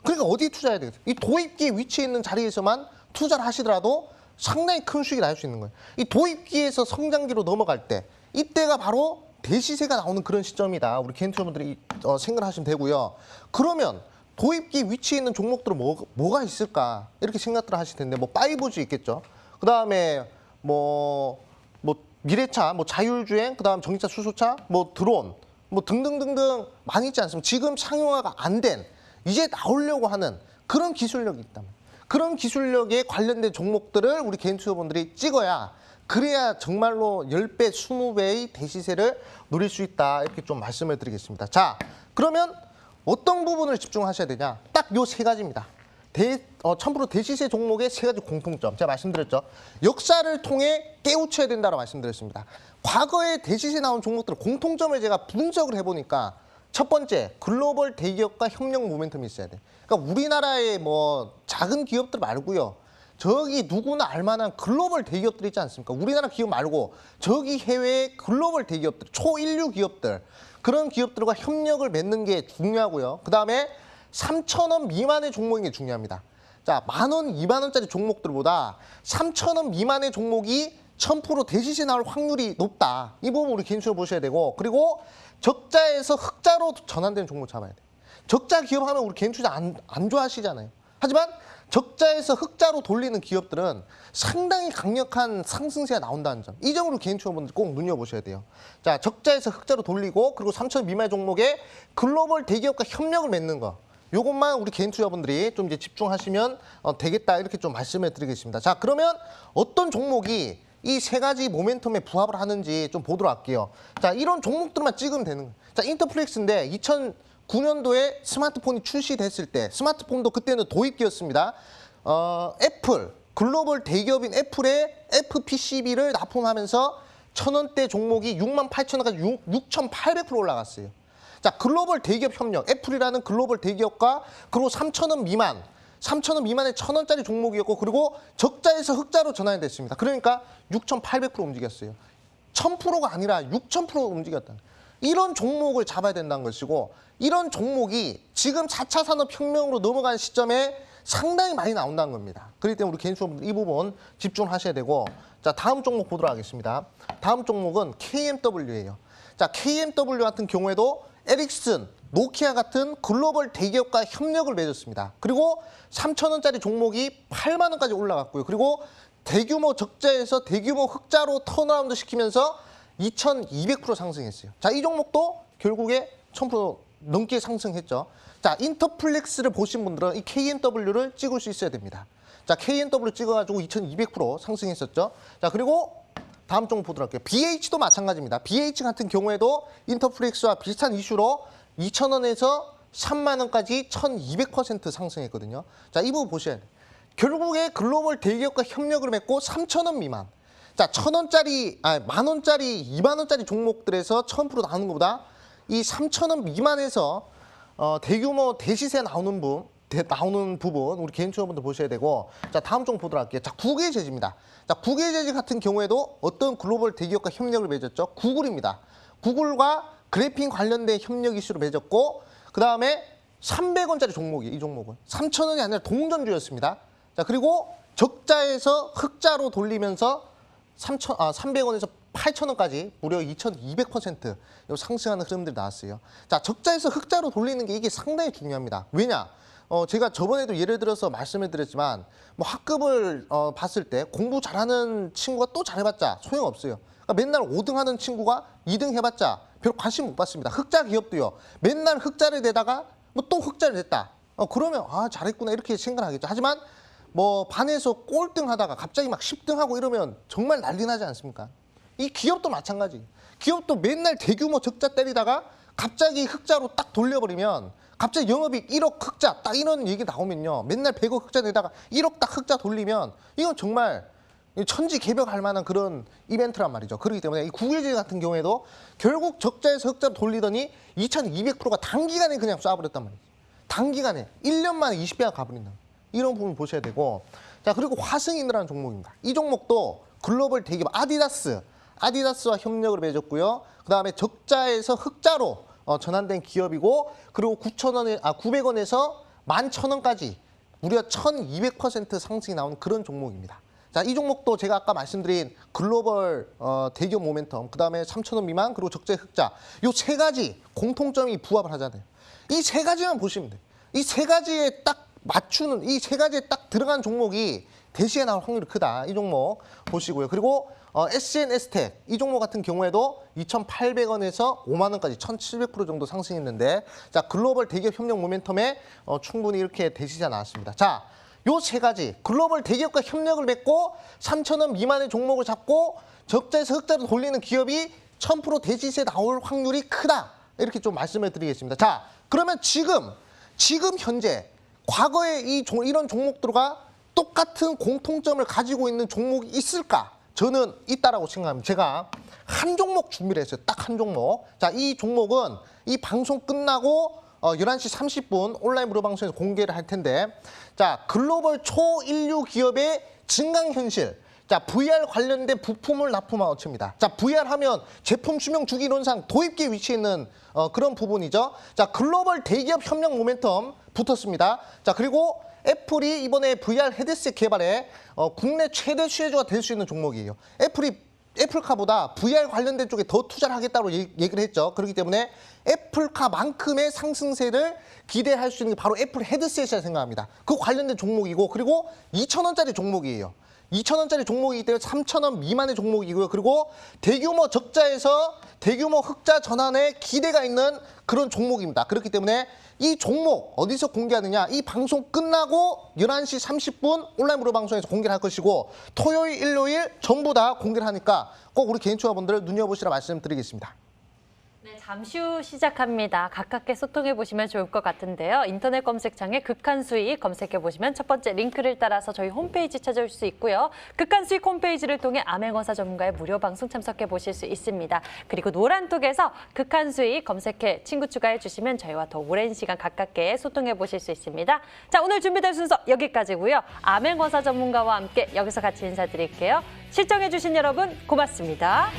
Speaker 2: 그러니까 어디 투자해야 되겠어요? 이 도입기 위치에 있는 자리에서만 투자를 하시더라도 상당히 큰 수익이 날 수 있는 거예요. 이 도입기에서 성장기로 넘어갈 때 이때가 바로 대시세가 나오는 그런 시점이다. 우리 개인 투자분들이 생각을 하시면 되고요. 그러면 도입기 위치에 있는 종목들은 뭐가 있을까? 이렇게 생각들을 하실 텐데, 뭐 5G 있겠죠. 그다음에 뭐 미래차, 뭐 자율주행, 그다음 전기차, 수소차, 뭐 드론, 뭐 등등등등 많이 있지 않습니까? 지금 상용화가 안 된, 이제 나오려고 하는 그런 기술력이 있다. 그런 기술력에 관련된 종목들을 우리 개인 투자분들이 찍어야, 그래야 정말로 10배, 20배의 대시세를 노릴 수 있다. 이렇게 좀 말씀을 드리겠습니다. 자, 그러면 어떤 부분을 집중하셔야 되냐? 딱 요 세 가지입니다. 1000% 대시세 종목의 세 가지 공통점. 제가 말씀드렸죠. 역사를 통해 깨우쳐야 된다고 말씀드렸습니다. 과거에 대시세 나온 종목들의 공통점을 제가 분석을 해보니까, 첫 번째, 글로벌 대기업과 협력 모멘텀이 있어야 돼. 그러니까 우리나라의 뭐 작은 기업들 말고요. 저기 누구나 알만한 글로벌 대기업들 있지 않습니까? 우리나라 기업 말고 저기 해외의 글로벌 대기업들, 초인류 기업들, 그런 기업들과 협력을 맺는 게 중요하고요. 그다음에 3,000원 미만의 종목인 게 중요합니다. 자, 10,000원, 20,000원짜리 종목들보다 3,000원 미만의 종목이 1000% 대시세 나올 확률이 높다. 이 부분 우리 개인적으로 보셔야 되고, 그리고 적자에서 흑자로 전환되는 종목 잡아야 돼. 적자 기업 하면 우리 개인 투자 안 좋아하시잖아요. 하지만 적자에서 흑자로 돌리는 기업들은 상당히 강력한 상승세가 나온다는 점. 이 점으로 개인 투자분들 꼭 눈여보셔야 돼요. 자, 적자에서 흑자로 돌리고, 그리고 3,000원 미만의 종목에 글로벌 대기업과 협력을 맺는 거. 요것만 우리 개인 투자분들이 좀 이제 집중하시면 되겠다. 이렇게 좀 말씀을 드리겠습니다. 자, 그러면 어떤 종목이 이 세 가지 모멘텀에 부합을 하는지 좀 보도록 할게요. 자, 이런 종목들만 찍으면 되는 거예요. 자, 인터플렉스인데 2009년도에 스마트폰이 출시됐을 때, 스마트폰도 그때는 도입기였습니다. 애플, 글로벌 대기업인 애플의 FPCB를 납품하면서 1,000원대 종목이 68,000원까지 6,800% 올라갔어요. 자, 글로벌 대기업 협력, 애플이라는 글로벌 대기업과, 그리고 3,000원 미만, 3,000원 미만의 1,000원짜리 종목이었고, 그리고 적자에서 흑자로 전환이 됐습니다. 그러니까 6,800% 움직였어요. 1,000%가 아니라 6,000% 움직였다. 이런 종목을 잡아야 된다는 것이고, 이런 종목이 지금 4차 산업혁명으로 넘어가는 시점에 상당히 많이 나온다는 겁니다. 그렇기 때문에 우리 개인 투자분들 이 부분 집중하셔야 되고, 자, 다음 종목 보도록 하겠습니다. 다음 종목은 KMW예요. 자, KMW 같은 경우에도 에릭슨, 노키아 같은 글로벌 대기업과 협력을 맺었습니다. 그리고 3,000원짜리 종목이 8만 원까지 올라갔고요. 그리고 대규모 적자에서 대규모 흑자로 턴어라운드 시키면서 2,200% 상승했어요. 자, 이 종목도 결국에 1,000% 넘게 상승했죠. 자, 인터플렉스를 보신 분들은 이 KNW를 찍을 수 있어야 됩니다. 자, KNW 찍어가지고 2200% 상승했었죠. 자, 그리고 다음 종목 보도록 할게요. BH도 마찬가지입니다. BH 같은 경우에도 인터플렉스와 비슷한 이슈로 2,000원에서 3만 원까지 1,200% 상승했거든요. 자, 이 부분 보셔야 돼요. 결국에 글로벌 대기업과 협력을 맺고 3,000원 미만. 자, 1,000원짜리, 만 원짜리, 2만 원짜리 종목들에서 1,000% 나오는 것보다 이 3,000원 미만에서 대규모 대시세 나오는 부분 우리 개인 투자분들 보셔야 되고, 자, 다음 종목 보도록 할게요. 자, 국외제지입니다. 자, 국외제지 같은 경우에도 어떤 글로벌 대기업과 협력을 맺었죠? 구글입니다. 구글과 그래핀 관련된 협력 이슈로 맺었고, 그 다음에 300원짜리 종목이, 이 종목은 3,000원이 아니라 동전주였습니다. 자, 그리고 적자에서 흑자로 돌리면서 300원에서 8,000원까지 무려 2,200% 상승하는 흐름들이 나왔어요. 자, 적자에서 흑자로 돌리는 게 이게 상당히 중요합니다. 왜냐? 제가 저번에도 예를 들어서 말씀을 드렸지만, 뭐 학급을 봤을 때 공부 잘하는 친구가 또 잘해봤자 소용없어요. 그러니까 맨날 5등 하는 친구가 2등 해봤자 별 관심 못 받습니다. 흑자 기업도요. 맨날 흑자를 내다가 뭐 또 흑자를 냈다. 그러면 잘했구나 이렇게 생각하겠죠. 하지만 뭐 반에서 꼴등 하다가 갑자기 막 10등 하고 이러면 정말 난리 나지 않습니까? 이 기업도 마찬가지. 기업도 맨날 대규모 적자 때리다가 갑자기 흑자로 딱 돌려버리면, 갑자기 영업이익 1억 흑자 딱 이런 얘기 나오면요. 맨날 100억 흑자 내다가 1억 딱 흑자 돌리면 이건 정말 천지개벽할 만한 그런 이벤트란 말이죠. 그렇기 때문에 이 국외제지 같은 경우에도 결국 적자에서 흑자로 돌리더니 2,200%가 단기간에 그냥 쏴버렸단 말이죠. 단기간에 1년 만에 20배가 가버린다. 이런 부분 보셔야 되고, 자, 그리고 화승인이라는 종목입니다. 이 종목도 글로벌 대기업 아디다스와 협력을 맺었고요. 그 다음에 적자에서 흑자로 전환된 기업이고, 그리고 900원에서 11,000원까지 무려 1,200% 상승이 나오는 그런 종목입니다. 자, 이 종목도 제가 아까 말씀드린 글로벌 대기업 모멘텀, 그 다음에 3,000원 미만, 그리고 적재 흑자, 요 세 가지 공통점이 부합을 하잖아요. 이 세 가지만 보시면 돼요. 이 세 가지에 딱 맞추는, 이 세 가지에 딱 들어간 종목이 대시에 나올 확률이 크다. 이 종목 보시고요. 그리고 SNS텍 이 종목 같은 경우에도 2,800원에서 5만 원까지 1,700% 정도 상승했는데, 자, 글로벌 대기업 협력 모멘텀에 충분히 이렇게 대시가 나왔습니다. 자, 요 세 가지 글로벌 대기업과 협력을 맺고 3,000원 미만의 종목을 잡고 적자에서 흑자로 돌리는 기업이 1,000% 대시세 나올 확률이 크다. 이렇게 좀 말씀을 드리겠습니다. 자, 그러면 지금 현재 과거에 이런 종목들과 똑같은 공통점을 가지고 있는 종목이 있을까? 저는 있다라고 생각합니다. 제가 한 종목 준비를 했어요. 딱 한 종목. 자, 이 종목은 이 방송 끝나고 11시 30분 온라인 무료 방송에서 공개를 할 텐데, 자, 글로벌 초인류 기업의 증강현실. 자, VR 관련된 부품을 납품한 업체입니다. 자, VR 하면 제품 수명 주기 이론상 도입기에 위치해 있는 그런 부분이죠. 자, 글로벌 대기업 협력 모멘텀 붙었습니다. 자, 그리고 애플이 이번에 VR 헤드셋 개발에 국내 최대 수혜주가 될 수 있는 종목이에요. 애플카보다 VR 관련된 쪽에 더 투자를 하겠다고 얘기를 했죠. 그렇기 때문에 애플카만큼의 상승세를 기대할 수 있는 게 바로 애플 헤드셋이라 생각합니다. 그 관련된 종목이고, 그리고 2,000원짜리 종목이에요. 2,000원짜리 종목이기 때문에 3,000원 미만의 종목이고요. 그리고 대규모 적자에서 대규모 흑자 전환에 기대가 있는 그런 종목입니다. 그렇기 때문에 이 종목 어디서 공개하느냐, 이 방송 끝나고 11시 30분 온라인 무료 방송에서 공개를 할 것이고, 토요일, 일요일 전부 다 공개를 하니까 꼭 우리 개인 투자분들 눈여보시라 말씀드리겠습니다.
Speaker 1: 네, 잠시 후 시작합니다. 가깝게 소통해 보시면 좋을 것 같은데요. 인터넷 검색창에 극한수익 검색해 보시면 첫 번째 링크를 따라서 저희 홈페이지 찾아올 수 있고요. 극한수익 홈페이지를 통해 암행어사 전문가의 무료 방송 참석해 보실 수 있습니다. 그리고 노란톡에서 극한수익 검색해 친구 추가해 주시면 저희와 더 오랜 시간 가깝게 소통해 보실 수 있습니다. 자, 오늘 준비된 순서 여기까지고요. 암행어사 전문가와 함께 여기서 같이 인사드릴게요. 시청해 주신 여러분 고맙습니다.